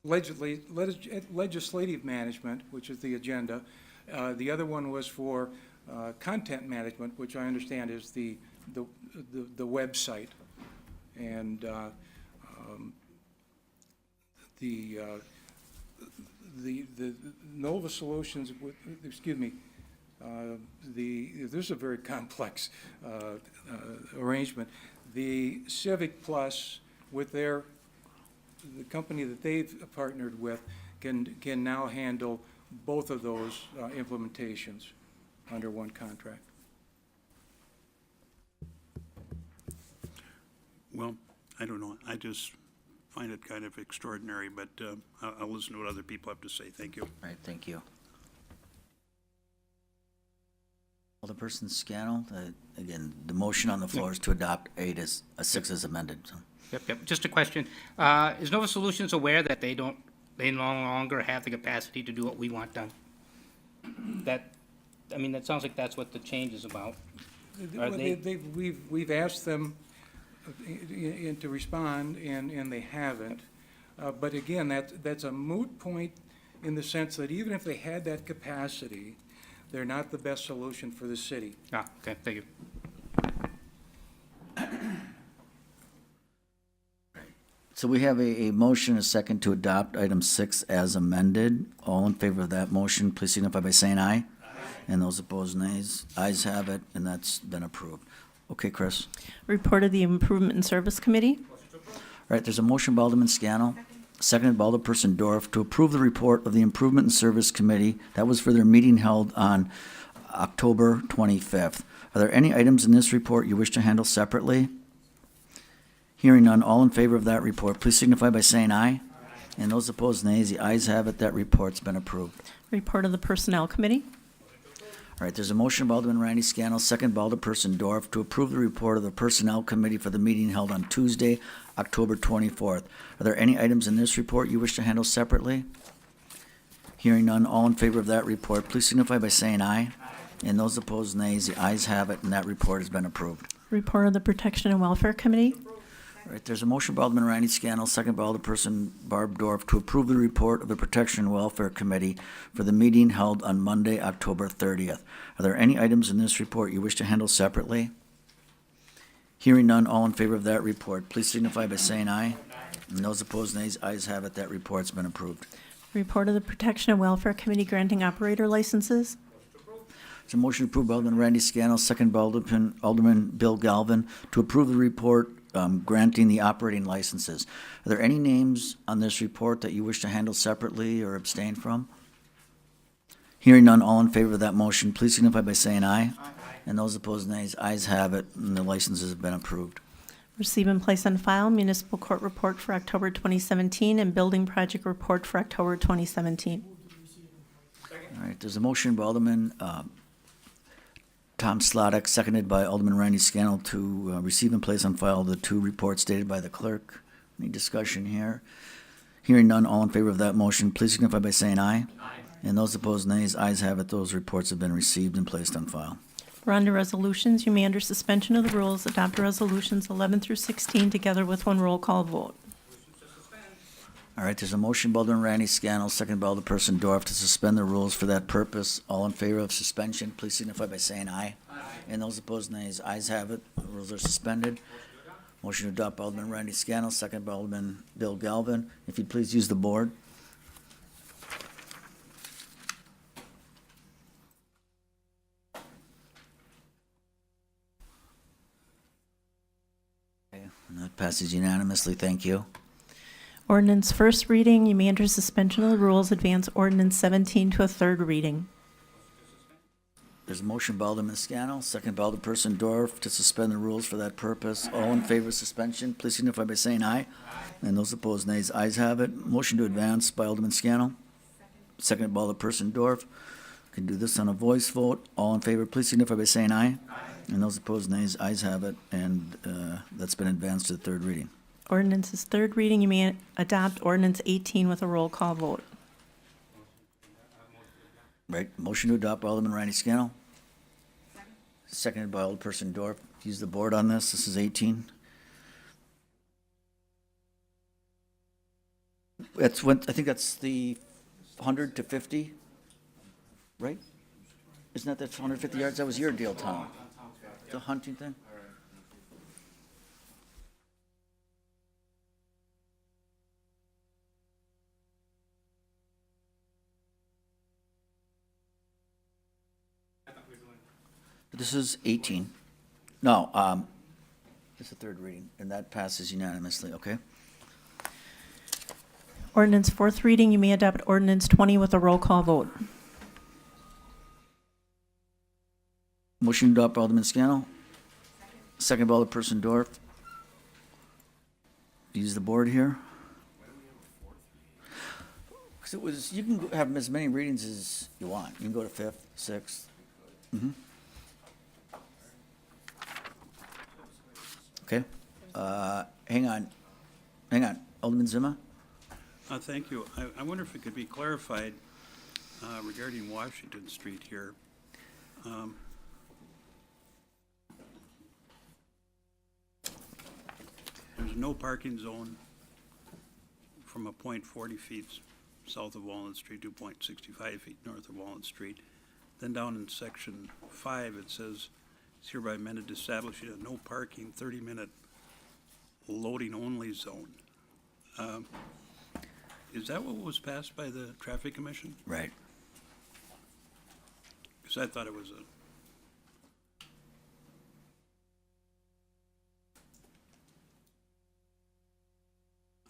legislative management, which is the agenda. The other one was for content management, which I understand is the website. And the Nova Solutions, excuse me, this is a very complex arrangement. The Civic Plus, with the company that they've partnered with, can now handle both of those implementations. under one contract. Well, I don't know. I just find it kind of extraordinary, but I'll listen to what other people have to say. Thank you. All right, thank you. Alderperson Scannell, again, the motion on the floor is to adopt 6 as amended. So. Yep. Just a question. Is Nova Solutions aware that they no longer have the capacity to do what we want done? That sounds like that's what the change is about. Are they? We've asked them to respond, and they haven't. But again, that's a moot point in the sense that even if they had that capacity, they're not the best solution for the city. Okay, thank you. So we have a motion, a second to adopt item 6 as amended. All in favor of that motion, please signify by saying aye. And those opposed, nays. Ayes have it, and that's been approved. Okay, Chris. Report of the Improvement and Service Committee. All right, there's a motion by Alderman Scannell, seconded by Alderperson Dorff, to approve the report of the Improvement and Service Committee. That was for their meeting held on October 25th. Are there any items in this report you wish to handle separately? Hearing none, all in favor of that report, please signify by saying aye. And those opposed, nays. The ayes have it. That report's been approved. Report of the Personnel Committee. All right, there's a motion by Alderman Randy Scannell, second by Alderperson Dorff, to approve the report of the Personnel Committee for the meeting held on Tuesday, October 24th. Are there any items in this report you wish to handle separately? Hearing none, all in favor of that report, please signify by saying aye. And those opposed, nays. The ayes have it, and that report has been approved. Report of the Protection and Welfare Committee. All right, there's a motion by Alderman Randy Scannell, second by Alderperson Barb Dorff, to approve the report of the Protection and Welfare Committee for the meeting held on Monday, October 30th. Are there any items in this report you wish to handle separately? Hearing none, all in favor of that report, please signify by saying aye. And those opposed, nays. Ayes have it. That report's been approved. Report of the Protection and Welfare Committee granting operator licenses. There's a motion approved by Alderman Randy Scannell, second by Alderman Bill Galvin, to approve the report granting the operating licenses. Are there any names on this report that you wish to handle separately or abstain from? Hearing none, all in favor of that motion, please signify by saying aye. And those opposed, nays. Ayes have it, and the licenses have been approved. Receive and place on file Municipal Court Report for October 2017 and Building Project Report for October 2017. All right, there's a motion by Alderman Tom Slotnick, seconded by Alderman Randy Scannell, to receive and place on file the 2 reports stated by the clerk. Any discussion here? Hearing none, all in favor of that motion, please signify by saying aye. Aye. And those opposed, nays. Ayes have it. Those reports have been received and placed on file. We're on to resolutions. You may, under suspension of the rules, adopt resolutions 11 through 16 together with one roll call vote. All right, there's a motion by Alderman Randy Scannell, second by Alderperson Dorff, to suspend the rules for that purpose. All in favor of suspension, please signify by saying aye. Aye. And those opposed, nays. Ayes have it. The rules are suspended. Motion to adopt by Alderman Randy Scannell, second by Alderman Bill Galvin. If you'd please use the board. Okay, and that passes unanimously. Thank you. Ordinance first reading, you may enter suspension of the rules, advance ordinance 17 to a third reading. There's a motion by Alderman Scannell, second by Alderperson Dorff, to suspend the rules for that purpose. All in favor of suspension, please signify by saying aye. And those opposed, nays. Ayes have it. Motion to advance by Alderman Scannell, second by Alderperson Dorff. Can do this on a voice vote. All in favor, please signify by saying aye. Aye. And those opposed, nays. Ayes have it, and that's been advanced to the third reading. Ordinance is third reading. You may adopt ordinance 18 with a roll call vote. Right, motion to adopt by Alderman Randy Scannell. Seconded by Alderperson Dorff. Use the board on this. This is 18. That's when, I think that's the 100 to 50, right? Isn't that 150 yards? That was your deal, Tom. The hunting thing? This is 18. No, this is the third reading, and that passes unanimously, okay? Ordinance fourth reading, you may adopt ordinance 20 with a roll call vote. Motion to adopt by Alderman Scannell. Second by Alderperson Dorf. Use the board here. Because it was, you can have as many readings as you want. You can go to fifth, sixth. Okay. Hang on. Alderman Zima? Thank you. I wonder if it could be clarified regarding Washington Street here. There's no parking zone from a point 40 feet south of Walnut Street to a point 65 feet north of Walnut Street. Then down in section 5, it says, it's hereby amended to establish a no parking 30-minute loading only zone. Is that what was passed by the Traffic Commission? Right. Because I thought it was a,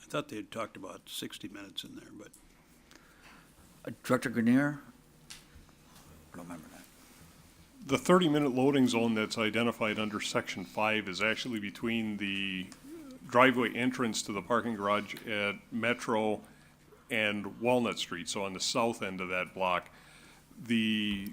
I thought they had talked about 60 minutes in there, but Director Grenier? I don't remember that. The 30-minute loading zone that's identified under Section 5 is actually between the driveway entrance to the parking garage at Metro and Walnut Street, so on the south end of that block. The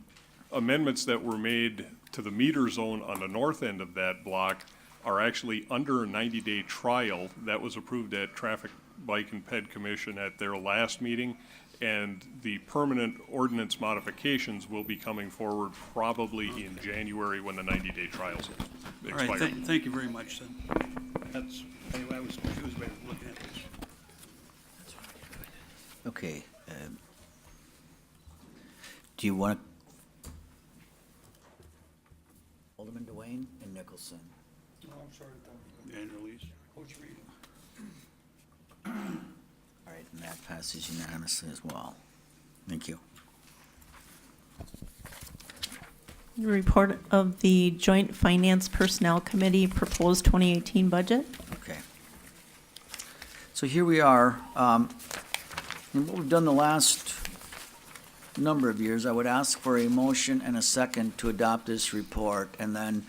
amendments that were made to the meter zone on the north end of that block are actually under a 90-day trial that was approved at Traffic, Bike, and Ped Commission at their last meeting. And the permanent ordinance modifications will be coming forward probably in January when the 90-day trials expire. all right, thank you very much then. That's, anyway, I was confused by looking at this. Okay. Do you want to? Alderman Dwayne and Nicholson. No, I'm sorry. Evangeline, Coach Reed. All right, and that passes unanimously as well. Thank you. Report of the Joint Finance Personnel Committee proposed 2018 budget. Okay. So here we are. And what we've done the last number of years, I would ask for a motion and a second to adopt this report, and then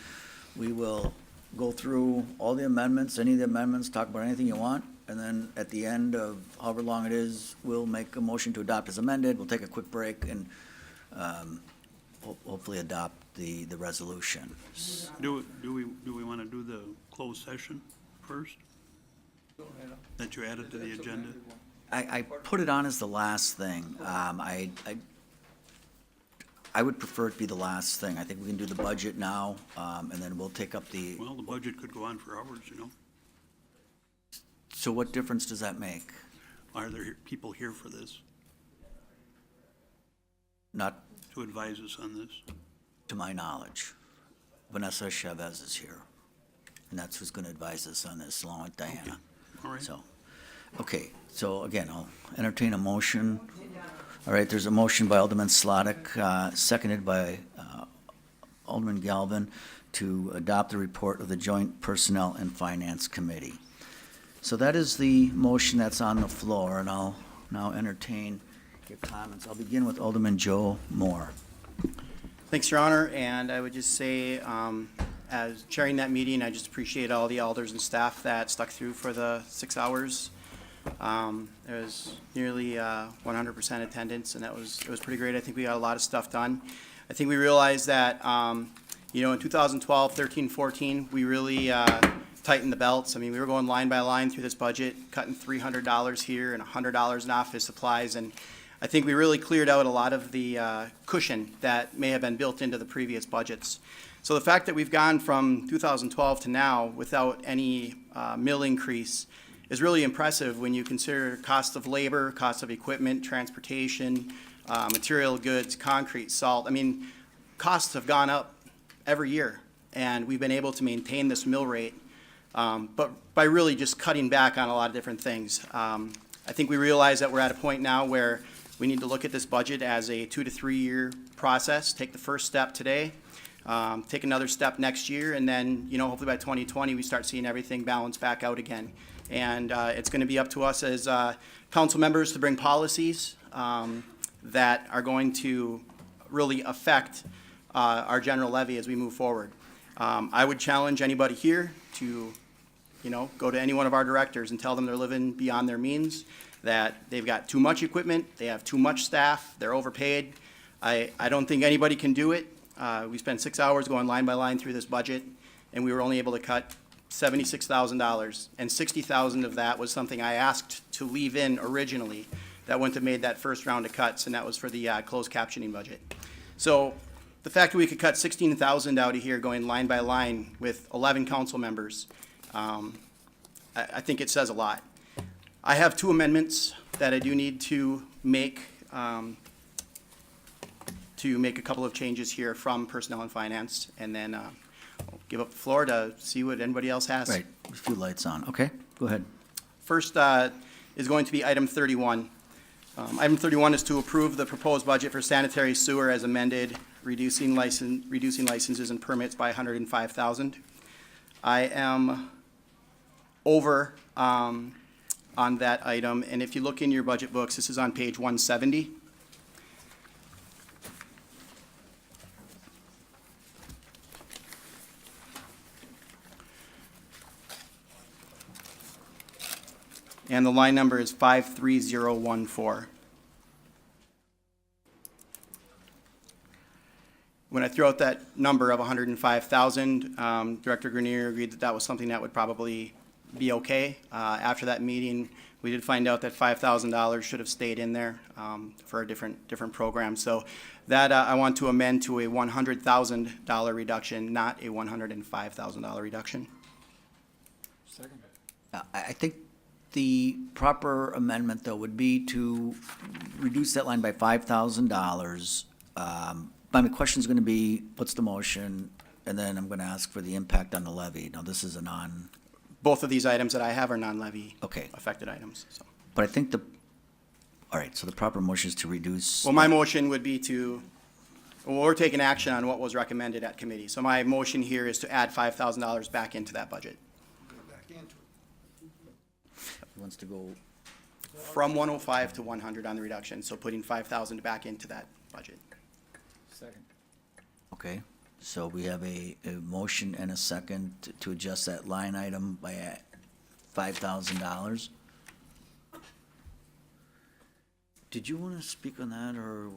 we will go through all the amendments, any of the amendments, talk about anything you want, and then at the end of however long it is, we'll make a motion to adopt as amended. We'll take a quick break and hopefully adopt the resolution. Do we want to do the closed session first? That you added to the agenda? I put it on as the last thing. I would prefer it to be the last thing. I think we can do the budget now, and then we'll take up the, Well, the budget could go on for hours, you know? so what difference does that make? Are there people here for this, Not to advise us on this? to my knowledge. Vanessa Chavez is here, and that's who's going to advise us on this, along with Diana. All right. So, okay, so again, I'll entertain a motion. All right, there's a motion by Alderman Slotnick, seconded by Alderman Galvin, to adopt the report of the Joint Personnel and Finance Committee. So that is the motion that's on the floor, and I'll now entertain your comments. I'll begin with Alderman Joe Moore. Thanks, Your Honor, and I would just say, as chairing that meeting, I just appreciate all the alders and staff that stuck through for the 6 hours. There was nearly 100% attendance, and it was pretty great. I think we got a lot of stuff done. I think we realized that, in 2012, 13, 14, we really tightened the belts. I mean, we were going line by line through this budget, cutting $300 here and $100 in office supplies, and I think we really cleared out a lot of the cushion that may have been built into the previous budgets. So the fact that we've gone from 2012 to now without any mill increase is really impressive when you consider cost of labor, cost of equipment, transportation, material goods, concrete, salt. I mean, costs have gone up every year, and we've been able to maintain this mill rate, but by really just cutting back on a lot of different things. I think we realize that we're at a point now where we need to look at this budget as a 2 to 3 year process, take the first step today, take another step next year, and then, hopefully by 2020, we start seeing everything balance back out again. And it's going to be up to us as council members to bring policies that are going to really affect our general levy as we move forward. I would challenge anybody here to, go to any one of our directors and tell them they're living beyond their means, that they've got too much equipment, they have too much staff, they're overpaid. I don't think anybody can do it. We spent 6 hours going line by line through this budget, and we were only able to cut $76,000, and $60,000 of that was something I asked to leave in originally. That wouldn't have made that first round of cuts, and that was for the closed captioning budget. So the fact that we could cut $16,000 out of here going line by line with 11 council members, I think it says a lot. I have 2 amendments that I do need to make a couple of changes here from Personnel and Finance, and then I'll give up the floor to see what anybody else has. Right, a few lights on. Okay, go ahead. First is going to be item 31. Item 31 is to approve the proposed budget for sanitary sewer as amended, reducing licenses and permits by $105,000. I am over on that item, and if you look in your budget books, this is on page 170. And the line number is 53014. When I threw out that number of 105,000, Director Grenier agreed that that was something that would probably be okay. After that meeting, we did find out that $5,000 should have stayed in there for a different program. So that I want to amend to a $100,000 reduction, not a $105,000 reduction. Second. I think the proper amendment, though, would be to reduce that line by $5,000. My question is going to be, what's the motion? And then I'm going to ask for the impact on the levy. Now, this is a non. Both of these items that I have are non-levy Okay. affected items. So. But I think all right, so the proper motion is to reduce. Well, my motion would be we're taking action on what was recommended at committee. So my motion here is to add $5,000 back into that budget. Wants to go. From 105 to 100 on the reduction, so putting 5,000 back into that budget. Second. Okay, so we have a motion and a second to adjust that line item by $5,000. Did you want to speak on that, or?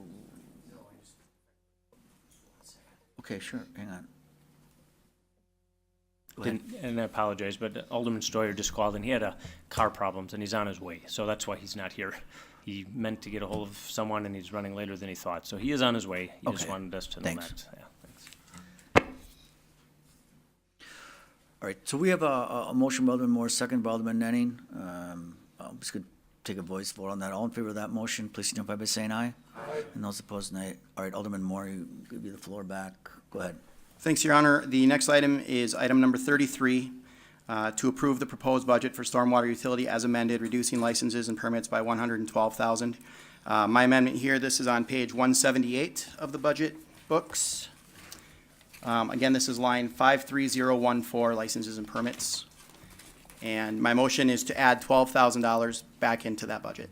Okay, sure, hang on. Go ahead. And I apologize, but Alderman Stoyer just called and he had car problems and he's on his way. So that's why he's not here. He meant to get a hold of someone and he's running later than he thought. So he is on his way. He just Okay. wanted us to know Thanks. that. Yeah, thanks. All right, so we have a motion by Alderman Moore, second by Alderman Nenning. I'm just going to take a voice vote on that. All in favor of that motion, please signify by saying aye. Aye. And those opposed, nay. All right, Alderman Moore, you give you the floor back. Go ahead. Thanks, Your Honor. The next item is item number 33, to approve the proposed budget for stormwater utility as amended, reducing licenses and permits by $112,000. My amendment here, this is on page 178 of the budget books. Again, this is line 53014, licenses and permits. And my motion is to add $12,000 back into that budget.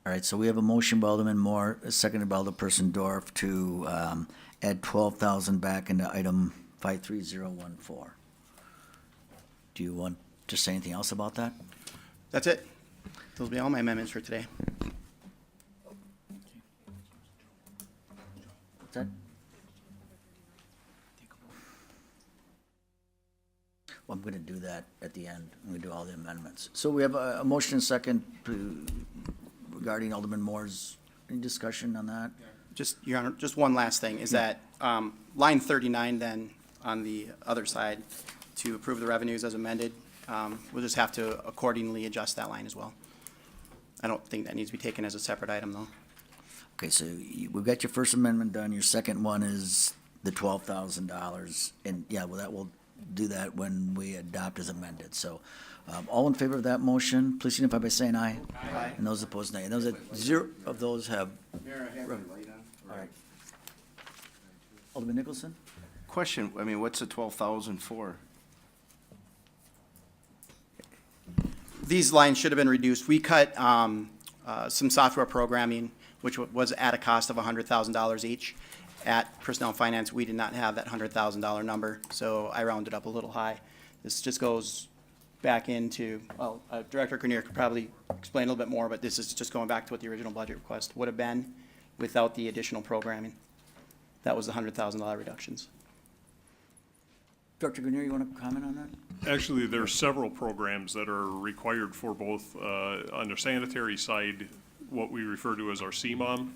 All right, so we have a motion by Alderman Moore, a seconded by Alderperson Dorff to add $12,000 back into item 53014. Do you want to say anything else about that? That's it. Those will be all my amendments for today. What's that? Well, I'm going to do that at the end, when we do all the amendments. So we have a motion and second regarding Alderman Moore's, any discussion on that? Just, Your Honor, just one last thing, is that line 39 then, on the other side, to approve the revenues as amended, we'll just have to accordingly adjust that line as well. I don't think that needs to be taken as a separate item, though. Okay, so we've got your first amendment done. Your second one is the $12,000. And yeah, well, that will do that when we adopt as amended. So all in favor of that motion, please signify by saying aye. Aye. And those opposed, nay. And those, zero of those have. All right. Alderman Nicholson? Question, I mean, what's the 12,000 for? These lines should have been reduced. We cut some software programming, which was at a cost of $100,000 each. At Personnel and Finance, we did not have that $100,000 number, so I rounded up a little high. This just goes back into, well, Director Grenier could probably explain a little bit more, but this is just going back to what the original budget request would have been without the additional programming. That was the $100,000 reductions. Director Grenier, you want to comment on that? Actually, there are several programs that are required for both, on the sanitary side, what we refer to as our CMOM,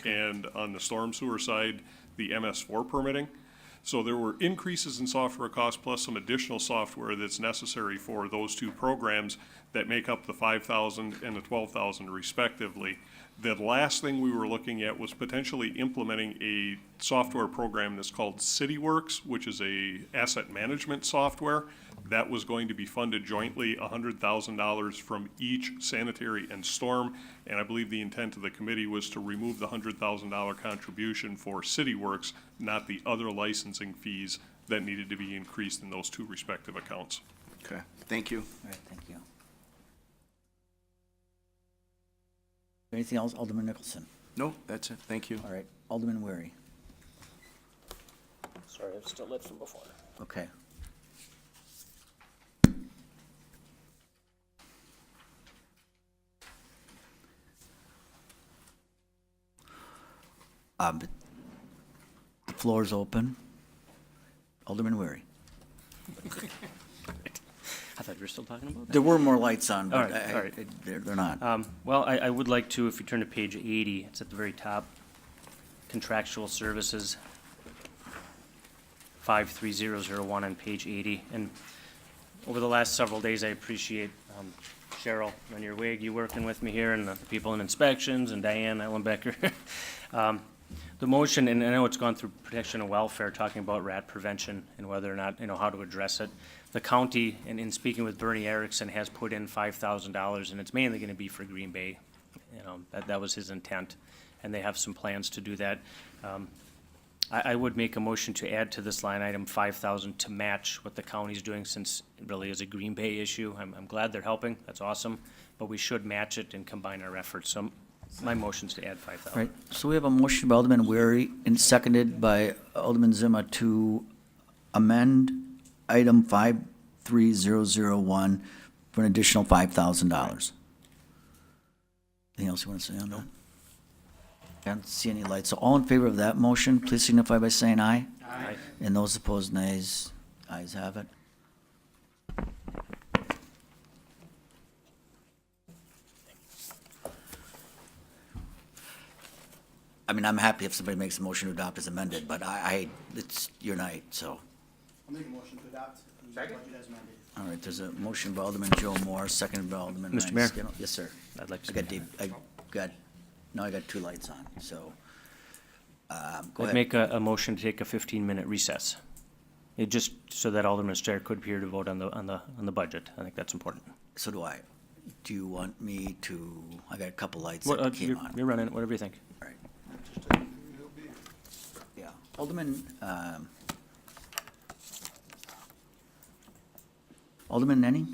and on the storm sewer side, the MS4 permitting. So there were increases in software costs plus some additional software that's necessary for those two programs that make up the 5,000 and the 12,000 respectively. The last thing we were looking at was potentially implementing a software program that's called CityWorks, which is a asset management software. That was going to be funded jointly, $100,000 from each sanitary and storm. And I believe the intent of the committee was to remove the $100,000 contribution for CityWorks, not the other licensing fees that needed to be increased in those two respective accounts. Okay, thank you. All right, thank you. Anything else, Alderman Nicholson? No, that's it, thank you. All right, Alderman Weary. Sorry, I'm still lit from before. Okay. The floor is open. Alderman Weary. I thought you were still talking about that. There were more lights on, but All right. they're not. Well, I would like to, if you turn to page 80, it's at the very top, contractual services, 53001 on page 80. And over the last several days, I appreciate Cheryl and your wig, you working with me here, and the people in inspections, and Diane Ellenbecker. The motion, and I know it's gone through protection and welfare, talking about rat prevention and whether or not, how to address it. The county, and in speaking with Bernie Erickson, has put in $5,000, and it's mainly gonna be for Green Bay. That was his intent, and they have some plans to do that. I would make a motion to add to this line item 5,000 to match what the county's doing, since it really is a Green Bay issue. I'm glad they're helping, that's awesome, but we should match it and combine our efforts. So my motion's to add 5,000. Right, so we have a motion by Alderman Weary and seconded by Alderman Zima to amend item 53001 for an additional $5,000. Anything else you want to say on that? I don't see any lights. So all in favor of that motion, please signify by saying aye. Aye. And those opposed, nays. Ayes have it. I mean, I'm happy if somebody makes a motion to adopt as amended, but it's your night, so. I'll make a motion to adopt the budget as amended. All right, there's a motion by Alderman Joe Moore, seconded by Alderman Mr. Ryan Mayor? Scanlon. Yes, sir. I'd like to. Now I got two lights on, so, go I'd ahead. make a motion to take a 15-minute recess. It just so that Alderman Strayer could appear to vote on the budget. I think that's important. So do I. Do you want me to, I got a couple lights that came on. You're running it, whatever you think. All right. Yeah, Alderman Nenning?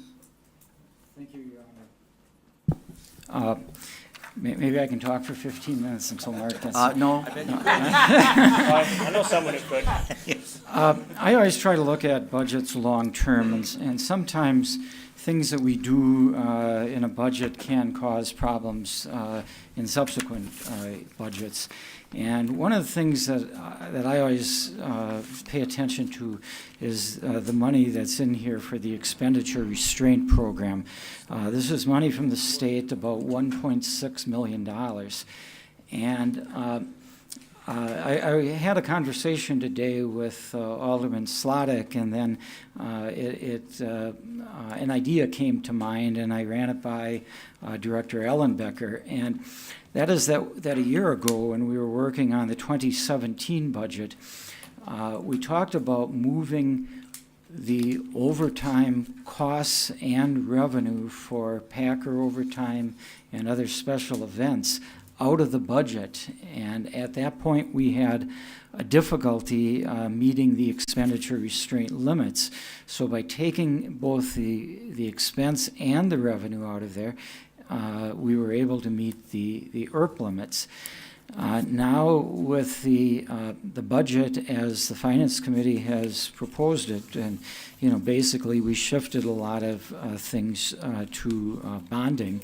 Thank you, Your Honor. Maybe I can talk for 15 minutes until Mark gets. No. I know someone who could. I always try to look at budgets long-term, and sometimes things that we do in a budget can cause problems in subsequent budgets. And one of the things that I always pay attention to is the money that's in here for the expenditure restraint program. This is money from the state, about $1.6 million. And I had a conversation today with Alderman Slottick, and then an idea came to mind, and I ran it by Director Ellenbecker. And that is that a year ago, when we were working on the 2017 budget, we talked about moving the overtime costs and revenue for Packer overtime and other special events out of the budget. And at that point, we had a difficulty meeting the expenditure restraint limits. So by taking both the expense and the revenue out of there, we were able to meet the ERP limits. Now, with the budget as the Finance Committee has proposed it, and, you know, basically, we shifted a lot of things to bonding.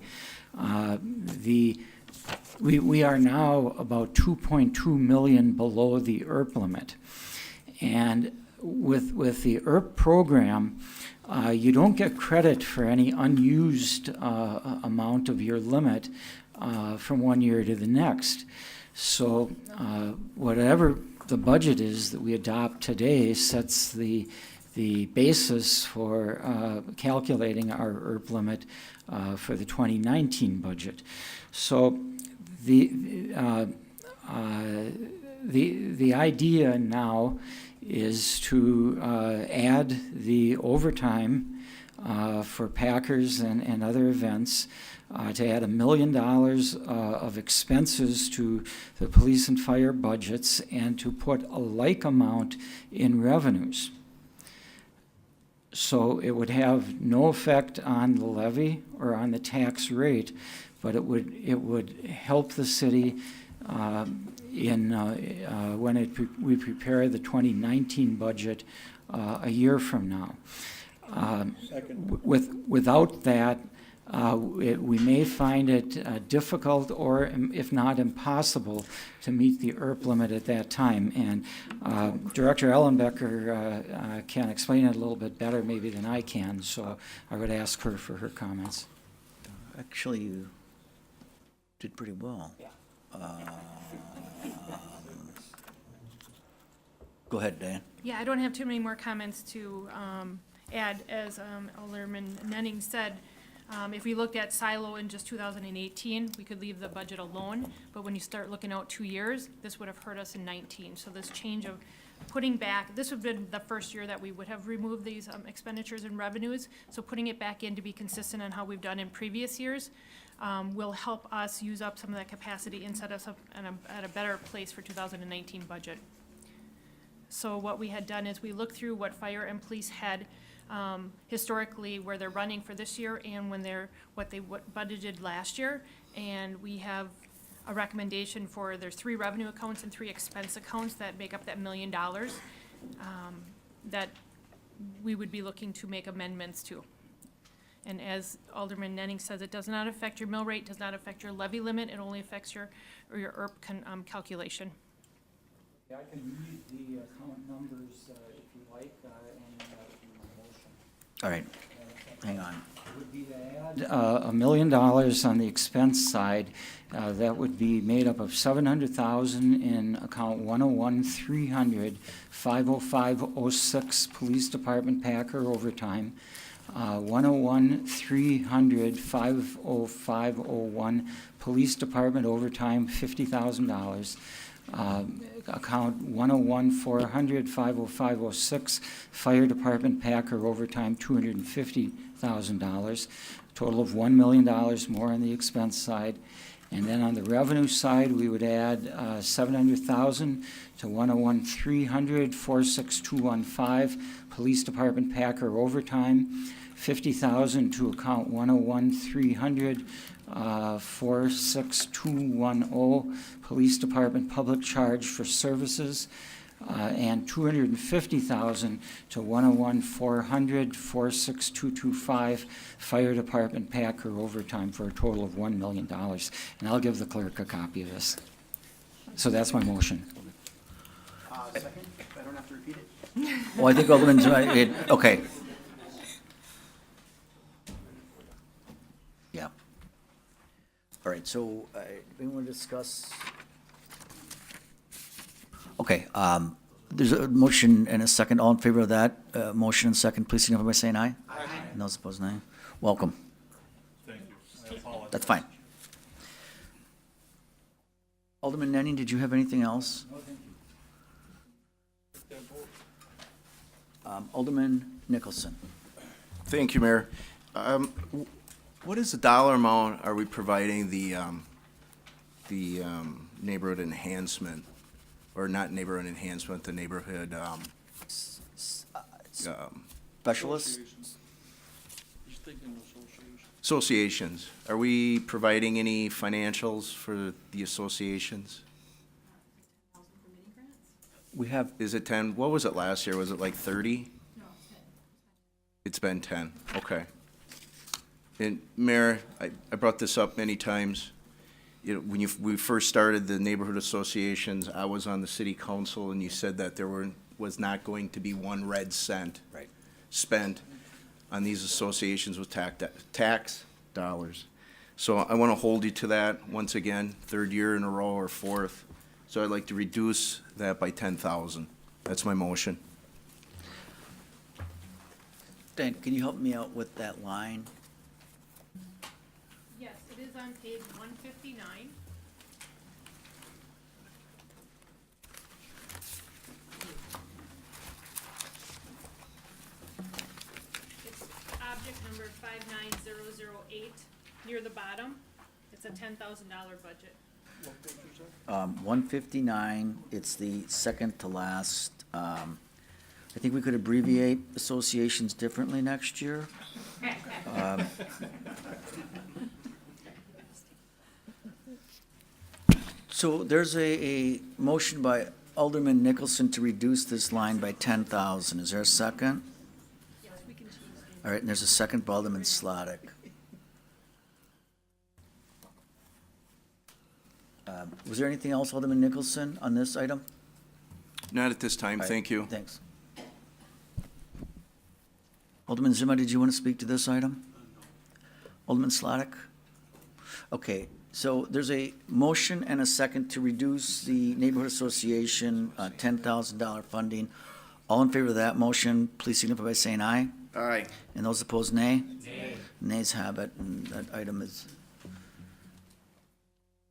We are now about 2.2 million below the ERP limit. And with the ERP program, you don't get credit for any unused amount of your limit from one year to the next. So whatever the budget is that we adopt today sets the basis for calculating our ERP limit for the 2019 budget. So the idea now is to add the overtime for Packers and other events, to add $1 million of expenses to the police and fire budgets, and to put a like amount in revenues. So it would have no effect on the levy or on the tax rate, but it would help the city when we prepare the 2019 budget a year from now. Without that, we may find it difficult, or if not impossible, to meet the ERP limit at that time. And Director Ellenbecker can explain it a little bit better maybe than I can, so I would ask her for her comments. Actually, you did pretty well. Go ahead, Dan. Yeah, I don't have too many more comments to add. As Alderman Nenning said, if we looked at silo in just 2018, we could leave the budget alone. But when you start looking out 2 years, this would have hurt us in 19. So this change of putting back, this would have been the first year that we would have removed these expenditures and revenues. So putting it back in to be consistent on how we've done in previous years will help us use up some of that capacity and set us up at a better place for 2019 budget. So what we had done is we looked through what fire and police had historically, where they're running for this year, and what they budgeted last year, and we have a recommendation for, there's 3 revenue accounts and 3 expense accounts that make up that $1 million that we would be looking to make amendments to. And as Alderman Nenning says, it does not affect your mill rate, does not affect your levy limit, it only affects your ERP calculation. Yeah, I can read the account numbers if you like, and my motion. All right, hang on. It would be to add $1 million on the expense side. That would be made up of $700,000 in account 101-300-50506 Police Department Packer overtime, 101-300-50501 Police Department overtime, $50,000. Account 101-400-50506 Fire Department Packer overtime, $250,000. Total of $1 million more on the expense side. And then on the revenue side, we would add $700,000 to 101-300-46215 Police Department Packer overtime, $50,000 to account 101-300-46210 Police Department Public Charge for Services, and $250,000 to 101-400-46225 Fire Department Packer overtime, for a total of $1 million. And I'll give the clerk a copy of this. So that's my motion. Second? I don't have to repeat it? Well, I think Alderman's, okay. Yeah. All right, so, we want to discuss? Okay, there's a motion and a second. All in favor of that, motion and second, please signify by saying aye. Aye. And those opposed, nay. Welcome. Thank you. That's fine. Alderman Nenning, did you have anything else? No, thank you. Alderman Nicholson. Thank you, Mayor. What is the dollar amount are we providing the neighborhood enhancement, or not neighborhood enhancement, the neighborhood, Specialists? He's thinking association. Associations, are we providing any financials for the associations? We have, Is it 10? What was it last year? Was it like 30? No, It's been 10, okay. And Mayor, I brought this up many times. You know, when we first started the neighborhood associations, I was on the city council, and you said that there was not going to be one red cent spent on these associations with tax dollars. So I want to hold you to that once again, third year in a row or fourth. So I'd like to reduce that by 10,000. That's my motion. Dan, can you help me out with that line? Yes, it is on page 159. It's object number 59008, near the bottom. It's a $10,000 budget. 159, it's the second to last. I think we could abbreviate associations differently next year. So there's a motion by Alderman Nicholson to reduce this line by 10,000. Is there a second? Yes, we can change it. All right, and there's a second by Alderman Slotnick. Was there anything else, Alderman Nicholson, on this item? Not at this time, All right, thank you. Thanks. Alderman Zima, did you want to speak to this item? Alderman Slotnick? Okay, so there's a motion and a second to reduce the neighborhood association $10,000 funding. All in favor of that motion, please signify by saying aye. Aye. And those opposed, nay? Nay. Nays have it, and that item has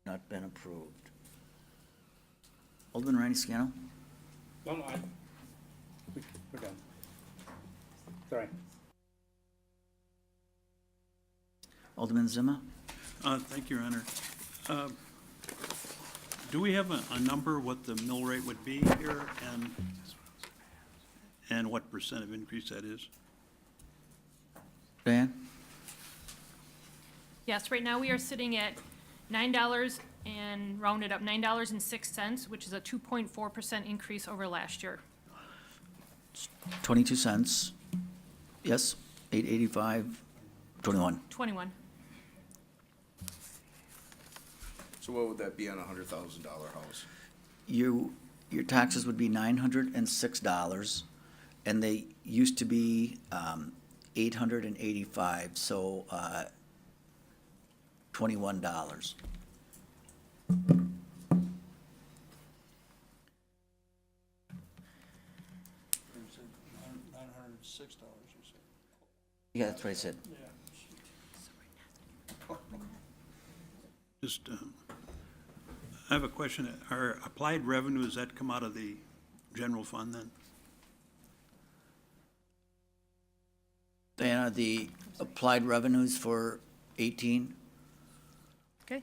not been approved. Alderman Randy Scannell? No, we're done. Sorry. Alderman Zima? Thank you, Your Honor. Do we have a number what the mill rate would be here and what percent of increase that is? Dan? Yes, right now we are sitting at $9 and rounded up $9.06, which is a 2.4% increase over last year. 22 cents. Yes, 885, 21. 21. So what would that be on a $100,000 house? Your taxes would be $906, and they used to be 885, so $21. Yeah, that's what I said. Just, I have a question. Are applied revenue, does that come out of the general fund then? Diana, the applied revenues for 18, Okay.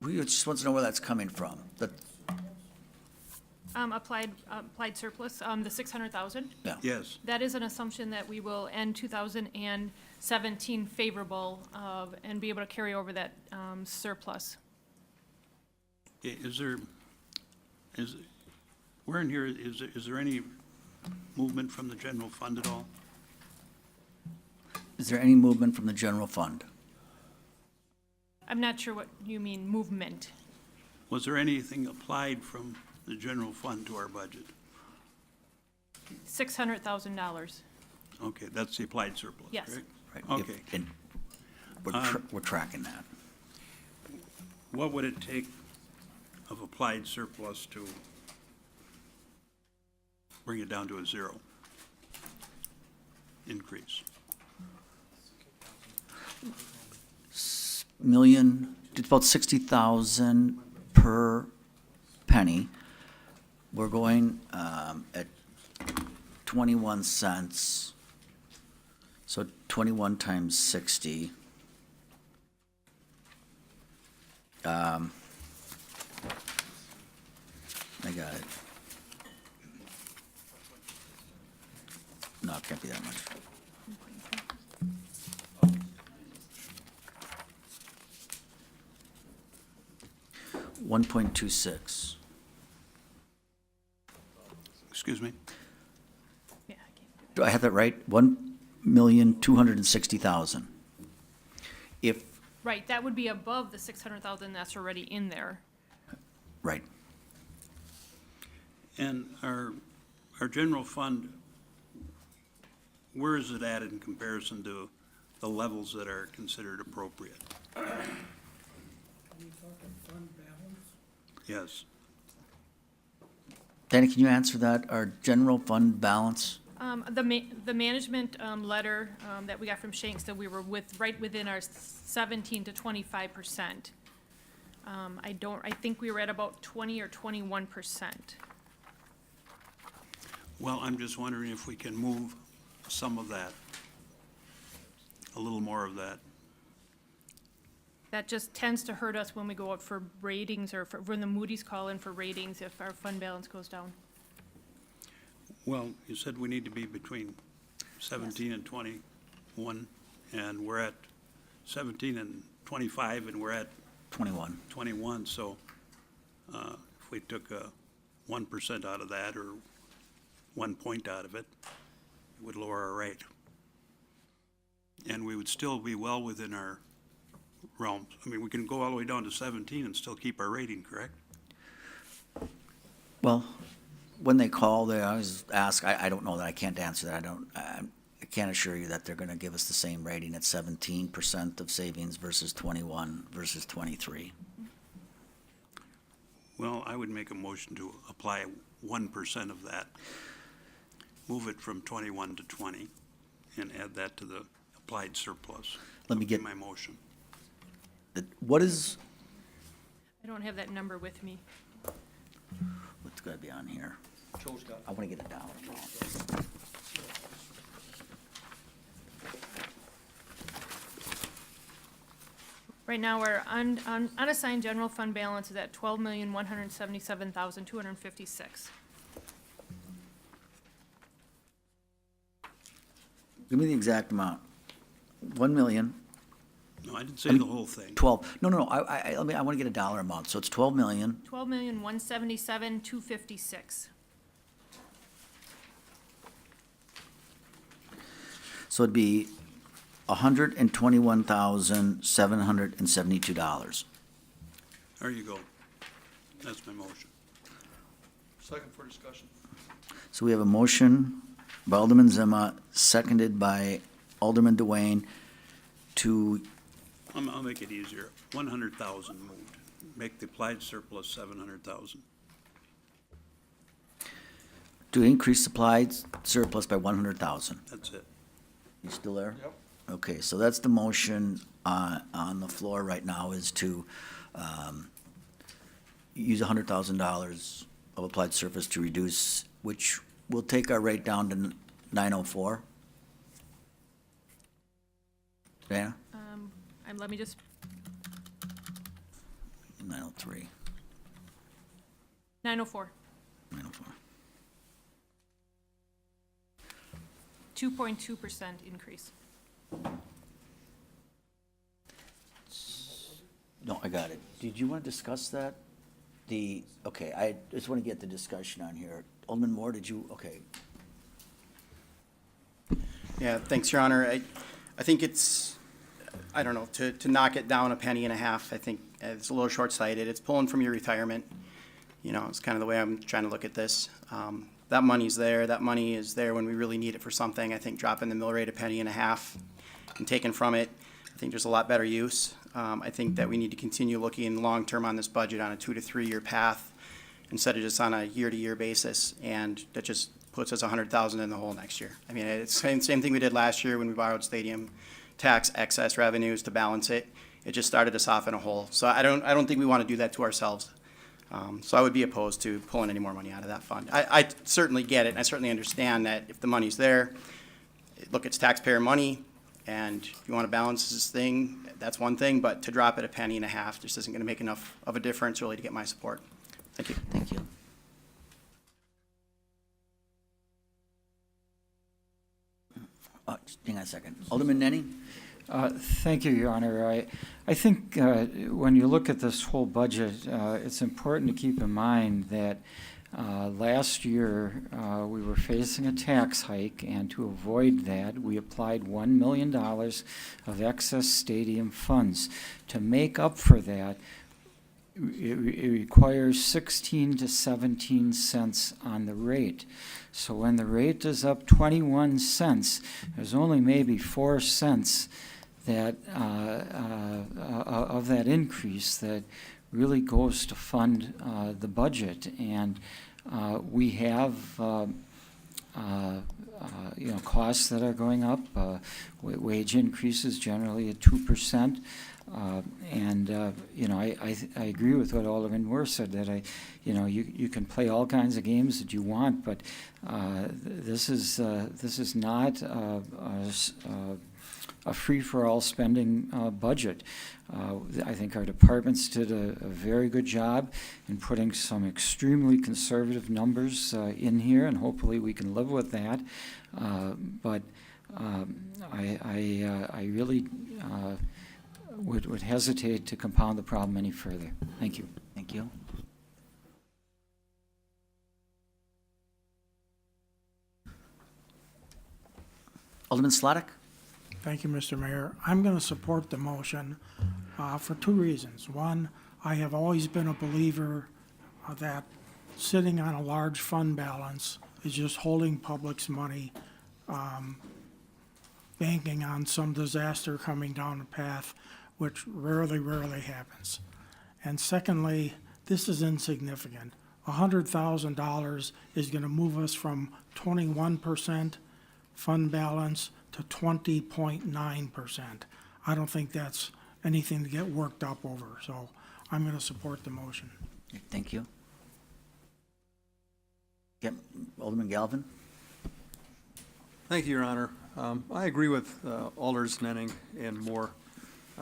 we just want to know where that's coming from. Applied surplus, the 600,000. Yeah. Yes. That is an assumption that we will end 2017 favorable and be able to carry over that surplus. Where in here, is there any movement from the general fund at all? Is there any movement from the general fund? I'm not sure what you mean, movement. Was there anything applied from the general fund to our budget? $600,000. Okay, that's the applied surplus, Yes. correct? Right. Okay. And we're tracking that. What would it take of applied surplus to bring it down to a zero increase? It's about 60,000 per penny. We're going at 21 cents. So 21 times 60. I got it. No, it can't be that much. 1.26. Excuse me? Yeah, I can't. Do I have that right? 1,260,000. If, Right, that would be above the 600,000 that's already in there. right. And our general fund, where is it at in comparison to the levels that are considered appropriate? Yes. Danny, can you answer that? Our general fund balance? The management letter that we got from Shanks said we were right within our 17 to 25%. I think we were at about 20 or 21%. Well, I'm just wondering if we can move some of that, a little more of that. That just tends to hurt us when we go out for ratings or when the Moody's call in for ratings if our fund balance goes down. Well, you said we need to be between 17 and 21, and we're at 17 and 25, and we're at 21. 21, so if we took 1% out of that, or 1 point out of it, it would lower our rate. And we would still be well within our realms. I mean, we can go all the way down to 17 and still keep our rating, correct? Well, when they call, they always ask, I don't know that, I can't answer that, I can't assure you that they're gonna give us the same rating at 17% of savings versus 21 versus 23. Well, I would make a motion to apply 1% of that, move it from 21 to 20, and add that to the applied surplus. Let me That would be get- my motion. What is, I don't have that number with me. what's gotta be on here? Joe's got it. I wanna get a dollar amount. Right now, our unassigned general fund balance is at 12,177,256. Give me the exact amount. 1 million, No, I didn't say the whole thing. 12, no, I wanna get a dollar amount, so it's 12 million, 12,177,256. so it'd be $121,772. There you go. That's my motion. Second for discussion. So we have a motion by Alderman Zima, seconded by Alderman Dwayne, to, I'll make it easier. 100,000 moved. Make the applied surplus 700,000. to increase supplied surplus by 100,000. That's it. You still there? Yep. Okay, so that's the motion on the floor right now, is to use $100,000 of applied surface to reduce, which will take our rate down to 904. Yeah, And let me just, 903, 904, 904. 2.2% increase. No, I got it. Did you want to discuss that? Okay, I just want to get the discussion on here. Alderman Moore, did you, okay. Yeah, thanks, Your Honor. I think it's, I don't know, to knock it down a penny and a half, I think it's a little short-sighted. It's pulling from your retirement. You know, it's kind of the way I'm trying to look at this. That money's there. That money is there when we really need it for something. I think dropping the mill rate a penny and a half and taking from it, I think there's a lot better use. I think that we need to continue looking long-term on this budget on a 2 to 3 year path instead of just on a year-to-year basis, and that just puts us 100,000 in the hole next year. I mean, it's the same thing we did last year when we borrowed stadium tax excess revenues to balance it. It just started us off in a hole. So I don't think we want to do that to ourselves. So I would be opposed to pulling any more money out of that fund. I certainly get it, and I certainly understand that if the money's there, look, it's taxpayer money, and if you want to balance this thing, that's one thing, but to drop it a penny and a half just isn't going to make enough of a difference really to get my support. Thank you. Thank you. hang on a second. Alderman Nenning? Thank you, Your Honor. I think when you look at this whole budget, it's important to keep in mind that last year we were facing a tax hike, and to avoid that, we applied $1 million of excess stadium funds. To make up for that, it requires 16 to 17 cents on the rate. So when the rate is up 21 cents, there's only maybe 4 cents that of that increase that really goes to fund the budget. And we have costs that are going up, wage increases generally at 2%. I agree with what Alderman Moore said, that you can play all kinds of games that you want, but this is not a free-for-all spending budget. I think our departments did a very good job in putting some extremely conservative numbers in here, and hopefully we can live with that. But I really would hesitate to compound the problem any further. Thank you. Thank you. Alderman Slotnick? Thank you, Mr. Mayor. I'm going to support the motion for two reasons. One, I have always been a believer that sitting on a large fund balance is just holding public's money, banking on some disaster coming down the path, which rarely happens. And secondly, this is insignificant. $100,000 is going to move us from 21% fund balance to 20.9%. I don't think that's anything to get worked up over, so I'm going to support the motion. Thank you. Yep, Alderman Galvin? Thank you, Your Honor. I agree with Alders Nenning and Moore.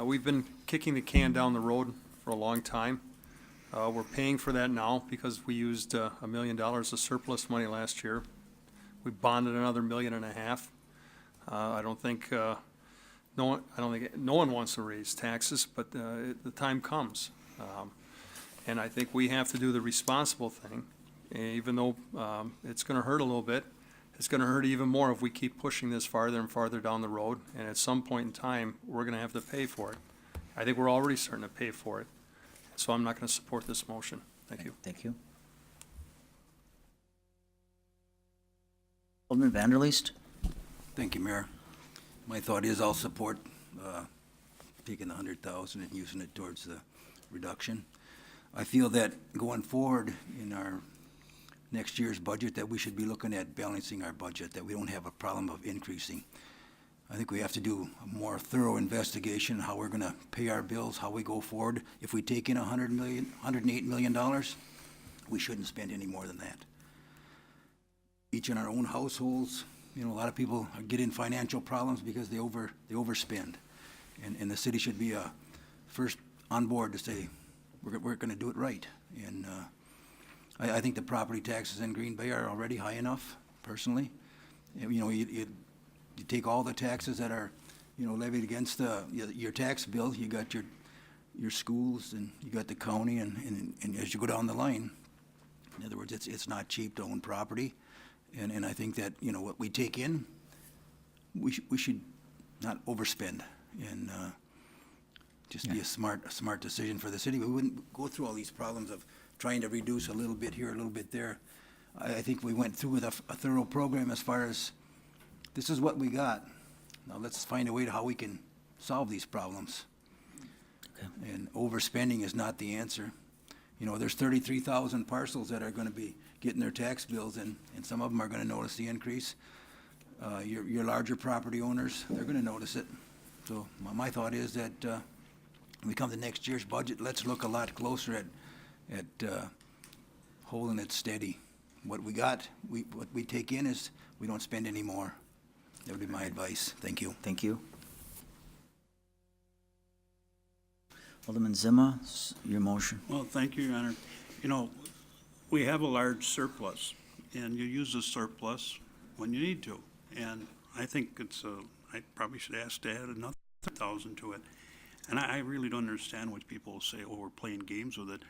We've been kicking the can down the road for a long time. We're paying for that now because we used $1 million of surplus money last year. We bonded another $1.5 million. I don't think no one wants to raise taxes, but the time comes, and I think we have to do the responsible thing. Even though it's going to hurt a little bit, it's going to hurt even more if we keep pushing this farther and farther down the road. And at some point in time, we're going to have to pay for it. I think we're already starting to pay for it. So I'm not going to support this motion. Thank you. Thank you. Alderman Vanderleest? Thank you, Mayor. My thought is I'll support taking the 100,000 and using it towards the reduction. I feel that going forward in our next year's budget that we should be looking at balancing our budget, that we don't have a problem of increasing. I think we have to do a more thorough investigation how we're going to pay our bills, how we go forward. If we take in $108 million, we shouldn't spend any more than that. Each in our own households, a lot of people get in financial problems because they overspend. And the city should be first on board to say, we're going to do it right. And I think the property taxes in Green Bay are already high enough, personally. You take all the taxes that are, levied against your tax bill. You got your schools, and you got the county, and as you go down the line, in other words, it's not cheap to own property. And I think that, what we take in, we should not overspend and just be a smart decision for the city. We wouldn't go through all these problems of trying to reduce a little bit here, a little bit there. I think we went through with a thorough program as far as this is what we got. Now let's find a way to how we can solve these problems. Okay. And overspending is not the answer. There's 33,000 parcels that are going to be getting their tax bills, and some of them are going to notice the increase. Your larger property owners, they're going to notice it. So my thought is that when we come to next year's budget, let's look a lot closer at holding it steady. What we got, what we take in is we don't spend any more. That would be my advice. Thank you. Thank you. Alderman Zima, your motion. Well, thank you, Your Honor. We have a large surplus, and you use the surplus when you need to. And I think it's, I probably should ask to add another 1,000 to it. And I really don't understand what people say, oh, we're playing games with it.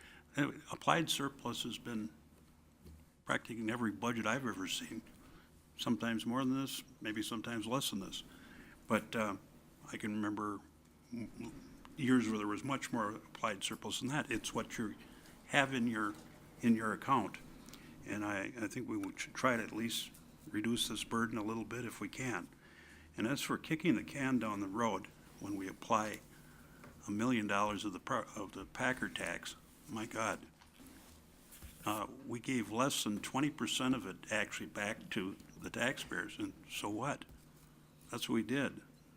Applied surplus has been practically in every budget I've ever seen. Sometimes more than this, maybe sometimes less than this. But I can remember years where there was much more applied surplus than that. It's what you have in your account. And I think we should try to at least reduce this burden a little bit if we can. And as for kicking the can down the road, when we apply $1 million of the Packer tax, my God, we gave less than 20% of it actually back to the taxpayers, and so what? That's what we did.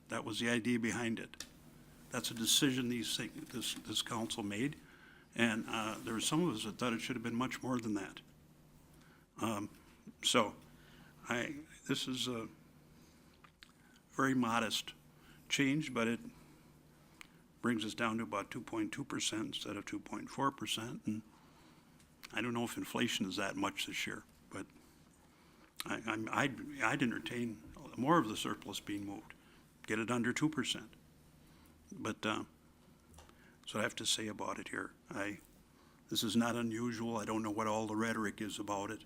That was the idea behind it. That's a decision this council made, and there were some of us that thought it should have been much more than that. So, this is a very modest change, but it brings us down to about 2.2% instead of 2.4%. And I don't know if inflation is that much this year, but I'd entertain more of the surplus being moved, get it under 2%. But that's what I have to say about it here. This is not unusual. I don't know what all the rhetoric is about it.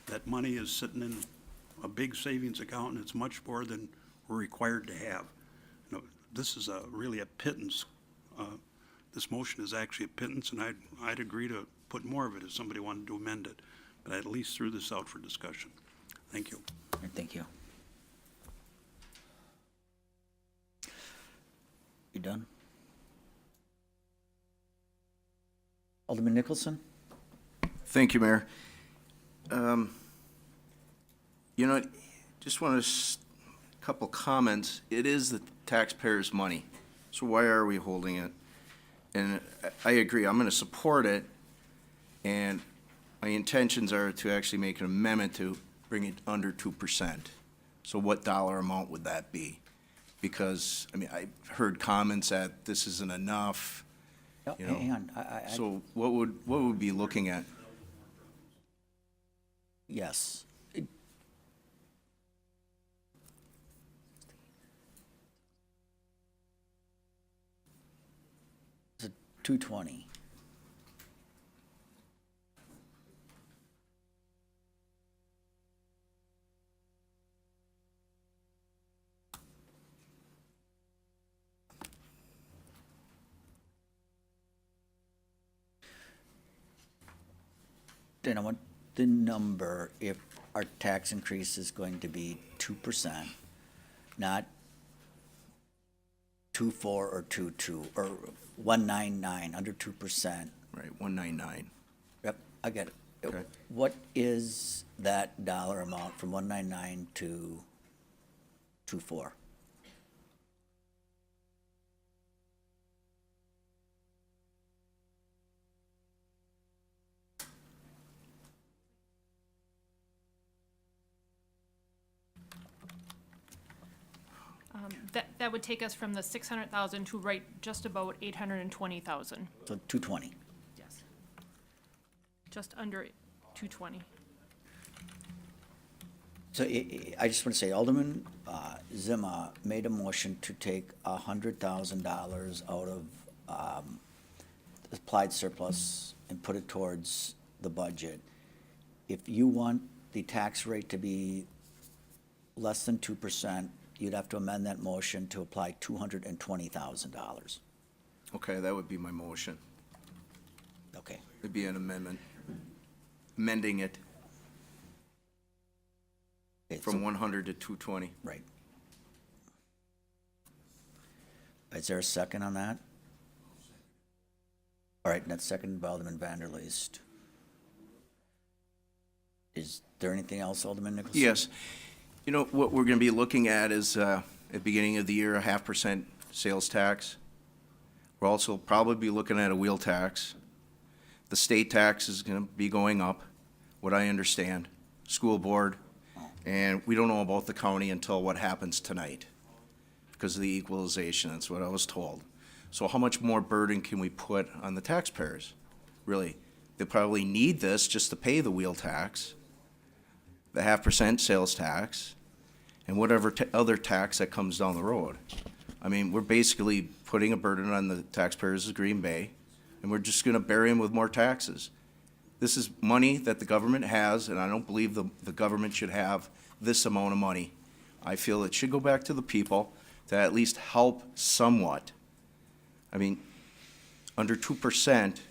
That money is sitting in a big savings account, and it's much more than we're required to have. You know, this is really a pittance. This motion is actually a pittance, and I'd agree to put more of it if somebody wanted to amend it. But I at least threw this out for discussion. Thank you. Thank you. You done? Alderman Nicholson? Thank you, Mayor. You know, just want a couple comments. It is the taxpayers' money, so why are we holding it? And I agree, I'm going to support it, and my intentions are to actually make an amendment to bring it under 2%. So what dollar amount would that be? Because, I mean, I've heard comments that this isn't enough, you know. Hang on. So what would we be looking at? Yes. It's a 220. Then I want the number if our tax increase is going to be 2%, not 2.4 or 2.2 or 1.99, under 2%. Right, 199. Yep, I get it. Okay. What is that dollar amount from 199 to 2.4? That would take us from the 600,000 to right just about 820,000. So 220. Yes. Just under 220. So I just want to say Alderman Zima made a motion to take $100,000 out of applied surplus and put it towards the budget. If you want the tax rate to be less than 2%, you'd have to amend that motion to apply $220,000. Okay, that would be my motion. Okay. It'd be an amendment, amending it from 100 to 220. Right. Is there a second on that? All right, and that's seconded by Alderman Vanderleest. Is there anything else, Alderman Nicholson? Yes. You know, what we're going to be looking at is, at the beginning of the year, a 0.5% sales tax. We'll also probably be looking at a wheel tax. The state tax is going to be going up, what I understand, school board. And we don't know about the county until what happens tonight because of the equalization. That's what I was told. So how much more burden can we put on the taxpayers? Really, they probably need this just to pay the wheel tax, the 0.5% sales tax, and whatever other tax that comes down the road. I mean, we're basically putting a burden on the taxpayers of Green Bay, and we're just gonna bury them with more taxes. This is money that the government has, and I don't believe the government should have this amount of money. I feel it should go back to the people to at least help somewhat. I mean, under 2%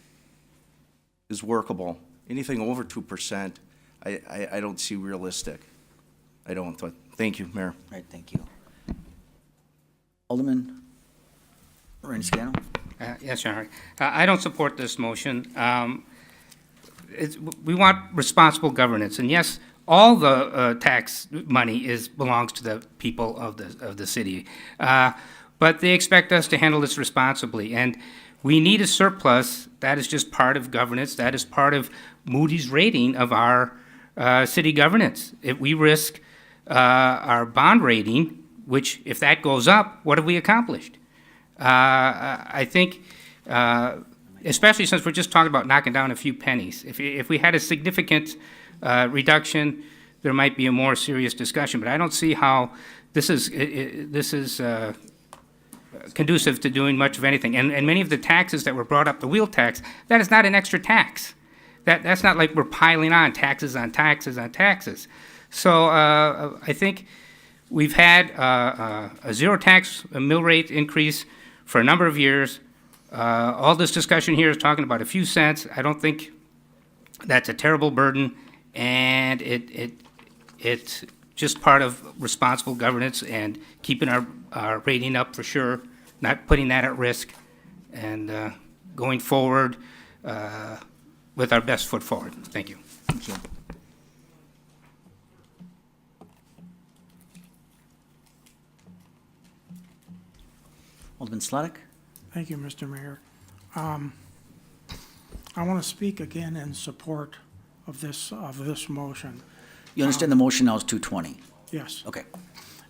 is workable. Anything over 2%, I don't see realistic. I don't, but thank you, Mayor. All right, thank you. Alderman Renscano? Yes, Your Honor. I don't support this motion. We want responsible governance, and yes, all the tax money belongs to the people of the city. But they expect us to handle this responsibly, and we need a surplus. That is just part of governance. That is part of Moody's rating of our city governance. If we risk our bond rating, which if that goes up, what have we accomplished? I think, especially since we're just talking about knocking down a few pennies, if we had a significant reduction, there might be a more serious discussion. But I don't see how this is conducive to doing much of anything. And many of the taxes that were brought up, the wheel tax, that is not an extra tax. That's not like we're piling on taxes on taxes on taxes. So I think we've had a zero tax mill rate increase for a number of years. All this discussion here is talking about a few cents. I don't think that's a terrible burden, and it's just part of responsible governance and keeping our rating up for sure, not putting that at risk, and going forward with our best foot forward. Thank you. Thank you. Alderman Slotnick? Thank you, Mr. Mayor. I want to speak again in support of this motion. You understand the motion now is 220? Yes. Okay.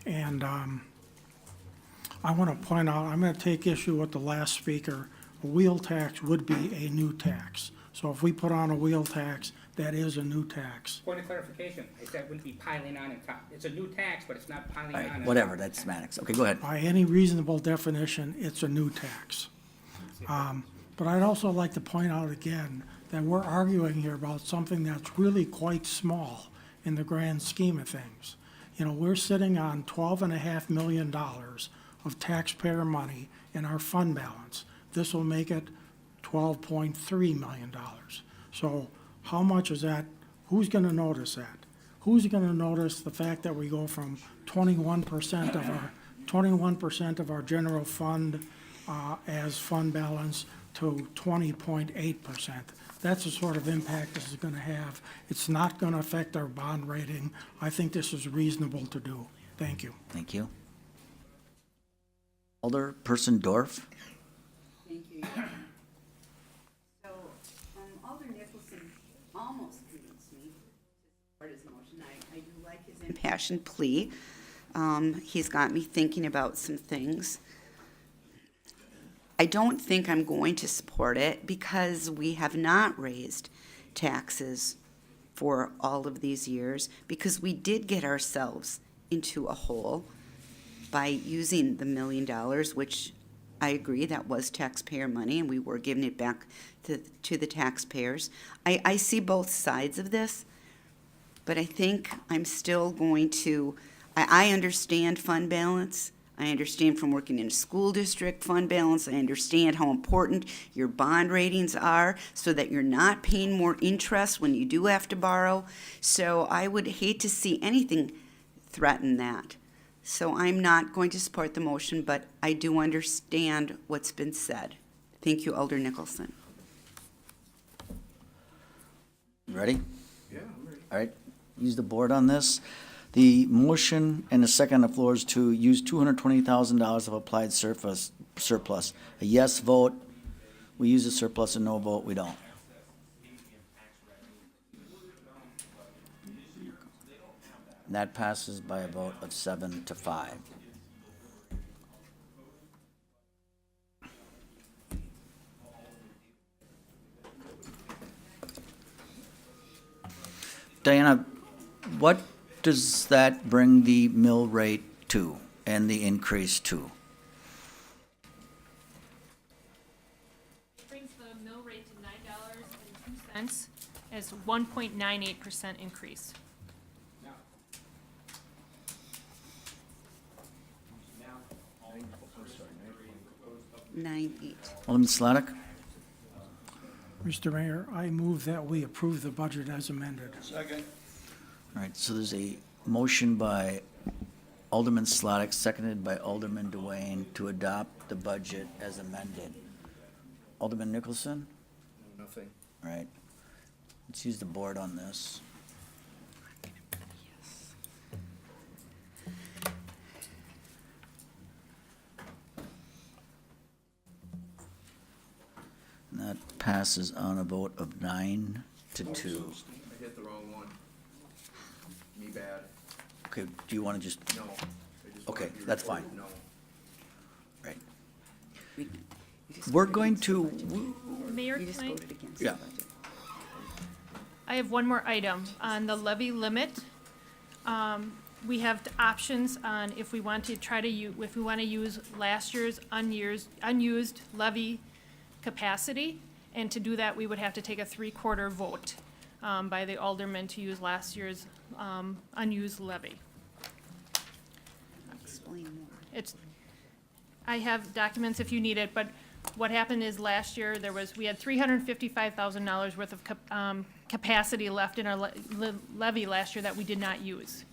And I want to point out, I'm going to take issue with the last speaker. A wheel tax would be a new tax. So if we put on a wheel tax, that is a new tax. Point of clarification, I said it wouldn't be piling on top. It's a new tax, but it's not piling All right, on. whatever, that's semantics. Okay, go ahead. By any reasonable definition, it's a new tax. But I'd also like to point out again that we're arguing here about something that's really quite small in the grand scheme of things. You know, we're sitting on $12.5 million of taxpayer money in our fund balance. This will make it $12.3 million. So how much is that? Who's going to notice that? Who's going to notice the fact that we go from 21% of our general fund as fund balance to 20.8%? That's the sort of impact this is going to have. It's not going to affect our bond rating. I think this is reasonable to do. Thank you. Thank you. Alderperson Dorff? Thank you. So, Alder Nicholson almost convinced me to support his motion. I do like his impassioned plea. He's got me thinking about some things. I don't think I'm going to support it because we have not raised taxes for all of these years, because we did get ourselves into a hole by using the $1 million, which I agree that was taxpayer money, and we were giving it back to the taxpayers. I see both sides of this, but I think I'm still going to, I understand fund balance. I understand from working in a school district fund balance. I understand how important your bond ratings are so that you're not paying more interest when you do have to borrow. So I would hate to see anything threaten that. So I'm not going to support the motion, but I do understand what's been said. Thank you, Alder Nicholson. Ready? Yeah, I'm ready. All right, use the board on this. The motion and the second on the floor is to use $220,000 of applied surplus. A yes vote, we use the surplus, a no vote, we don't. And that passes by a vote of 7-5. Diana, what does that bring the mill rate to and the increase to? Brings the mill rate to $9.02 as 1.98% increase. 9.8. Alderman Slotnick? Mr. Mayor, I move that we approve the budget as amended. Second. All right, so there's a motion by Alderman Slotnick, seconded by Alderman Dwayne, to adopt the budget as amended. Alderman Nicholson? Nothing. All right. Let's use the board on this. And that passes on a vote of 9 to 2. I hit the wrong one. Me bad. Okay, do you want to just, No. I just Okay, wanted to be that's fine. recorded. No. right? You just We're voted going against the to, budget. Mayor, You just can I? voted against the Yeah. budget. I have one more item on the levy limit. We have the options on if we want to try to if we want to use last year's unused levy capacity. And to do that, we would have to take a 3/4 vote by the aldermen to use last year's unused levy. Explain more. I have documents if you need it, but what happened is last year, we had $355,000 worth of capacity left in our levy last year that we did not use.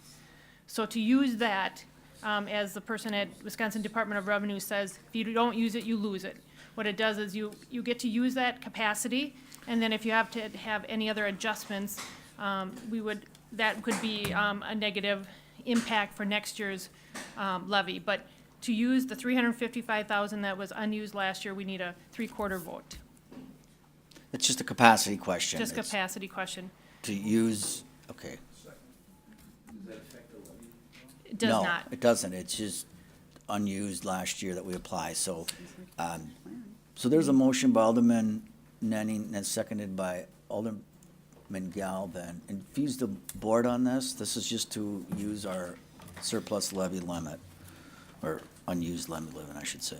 So to use that, as the person at Wisconsin Department of Revenue says, if you don't use it, you lose it. What it does is you get to use that capacity, and then if you have to have any other adjustments, that could be a negative impact for next year's levy. But to use the $355,000 that was unused last year, we need a 3/4 vote. it's just a capacity question. Just It's capacity question. To use, okay. It does not. No, it doesn't. It's just unused last year that we apply, so, so there's a motion by Alderman Nenning and seconded by Alderman Galvin. And fuse the board on this. This is just to use our surplus levy limit, or unused levy limit, I should say.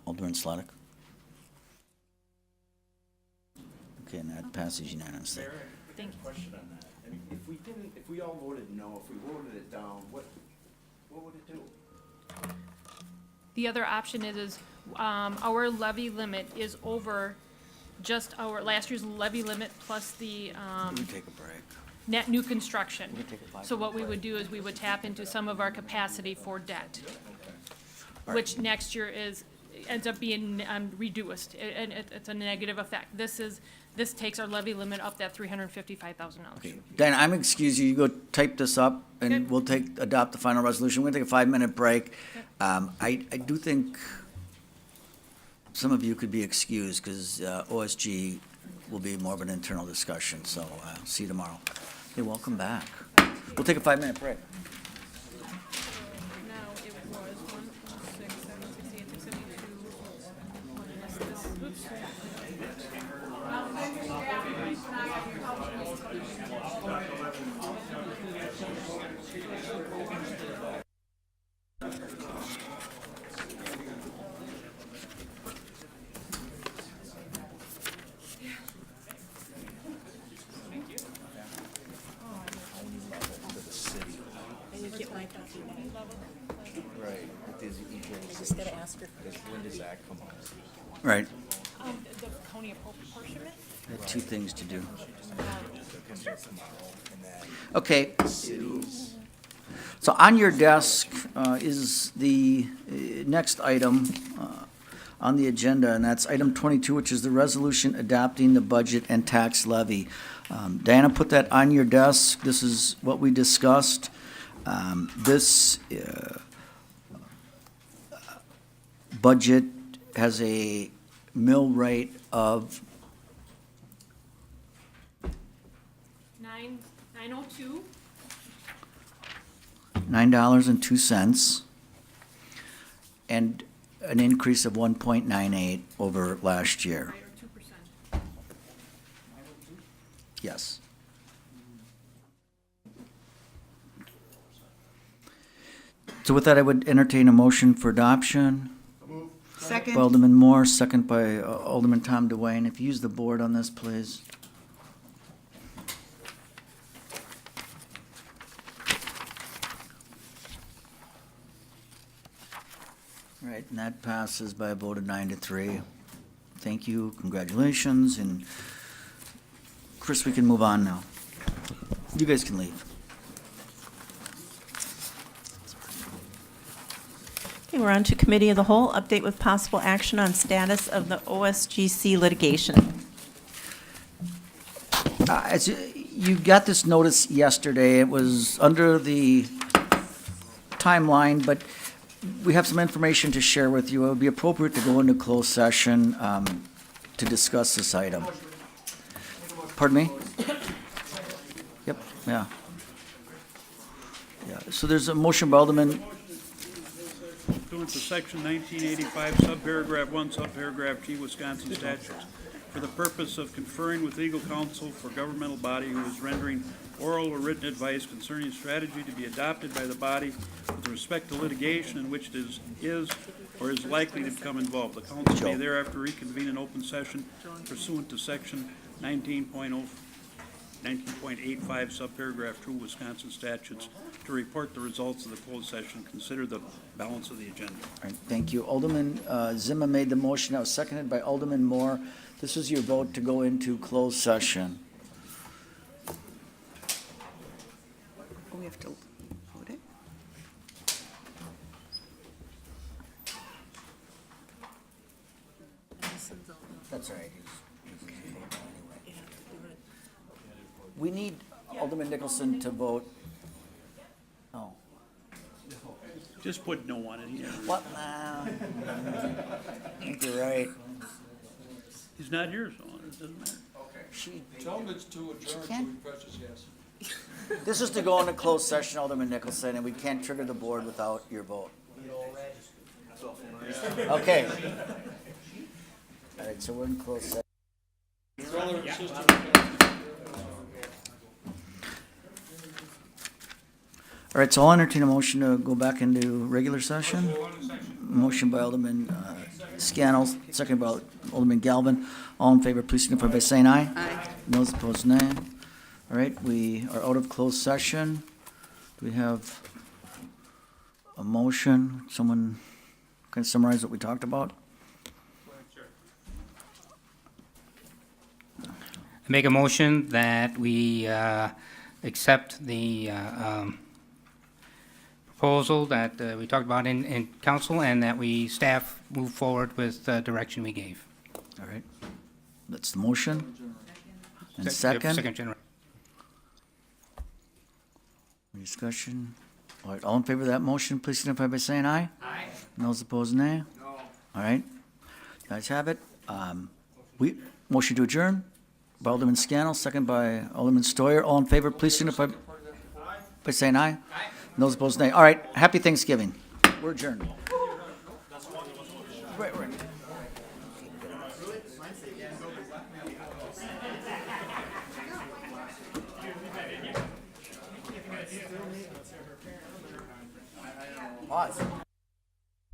Alderman Slotnick? Okay, and that passes unanimously. Thank you. Question on that. I mean, if we all voted no, if we voted it down, what would it do? The other option is our levy limit is over just our last year's levy limit plus the We can take a break. net new construction. We can take a 5 So what we would do is we would tap into some of our capacity for debt, which next year ends up being reduced, and it's a negative effect. This takes our levy limit up that $355,000. Okay, Diana, I'm excuse you, you go type this up, and Good. we'll adopt the final resolution. We're gonna take a 5-minute break. I do think some of you could be excused, because OSG will be more of an internal discussion, so see you tomorrow. Hey, welcome back. We'll take a 5-minute break. Now, it was 1, 6, 7, 68, 72, oops. Right. I just gotta ask her. When does that come out? Right, The county apportionment? I have 2 things to do. Okay. So on your desk is the next item on the agenda, and that's item 22, which is the resolution adopting the budget and tax levy. Diana put that on your desk. This is what we discussed. This budget has a mill rate of $9.02. $9.02. And an increase of 1.98 over last year. Yes. So with that, I would entertain a motion for adoption. Second. By Alderman Moore, second by Alderman Tom DeWayne. If you use the board on this, please. All right, and that passes by a vote of 9-3. Thank you, congratulations, and Chris, we can move on now. You guys can leave. Okay, we're on to Committee of the Whole, update with possible action on status of the OSGC litigation. As you got this notice yesterday, it was under the timeline, but we have some information to share with you. It would be appropriate to go into closed session to discuss this item. Pardon me? Yep, yeah. Yeah, so there's a motion by Alderman. Pursuant to section 1985, subparagraph 1, subparagraph G, Wisconsin statutes, for the purpose of conferring with legal counsel for governmental body who is rendering oral or written advice concerning strategy to be adopted by the body with respect to litigation in which it is or is likely to become involved. The council may thereafter reconvene in open session pursuant to section 19.85 subparagraph 2 Wisconsin statutes to report the results of the closed session. Consider the balance of the agenda. All right, thank you. Alderman Zima made the motion. That was seconded by Alderman Moore. This is your vote to go into closed session. We have to vote it. That's all right. We need Alderman Nicholson to vote. Oh. Just put no on it here. What now? I think you're right. He's not here, so it doesn't matter. Tell him it's to adjourn, so he presses yes. This is to go into closed session, Alderman Nicholson, and we can't trigger the board without your vote. Okay. All right, so we're in closed session. All right, so I'll entertain a motion to go back into regular session. Motion by Alderman Scannell, second by Alderman Galvin. All in favor, please signify by saying aye. Aye. Those opposed, nay. All right, we are out of closed session. Do we have a motion? Someone can summarize what we talked about? Make a motion that we accept the proposal that we talked about in council, and that we staff move forward with the direction we gave. All right, that's the motion. And Second second? generation. Any discussion? All right, all in favor of that motion, please signify by saying aye. Aye. Those opposed, nay. No. All right, guys have it. Motion to adjourn by Alderman Scannell, second by Alderman Stoyer. All in favor, please signify by saying aye. Aye. Those opposed, nay. All right, happy Thanksgiving. We're adjourned. Right. Pause.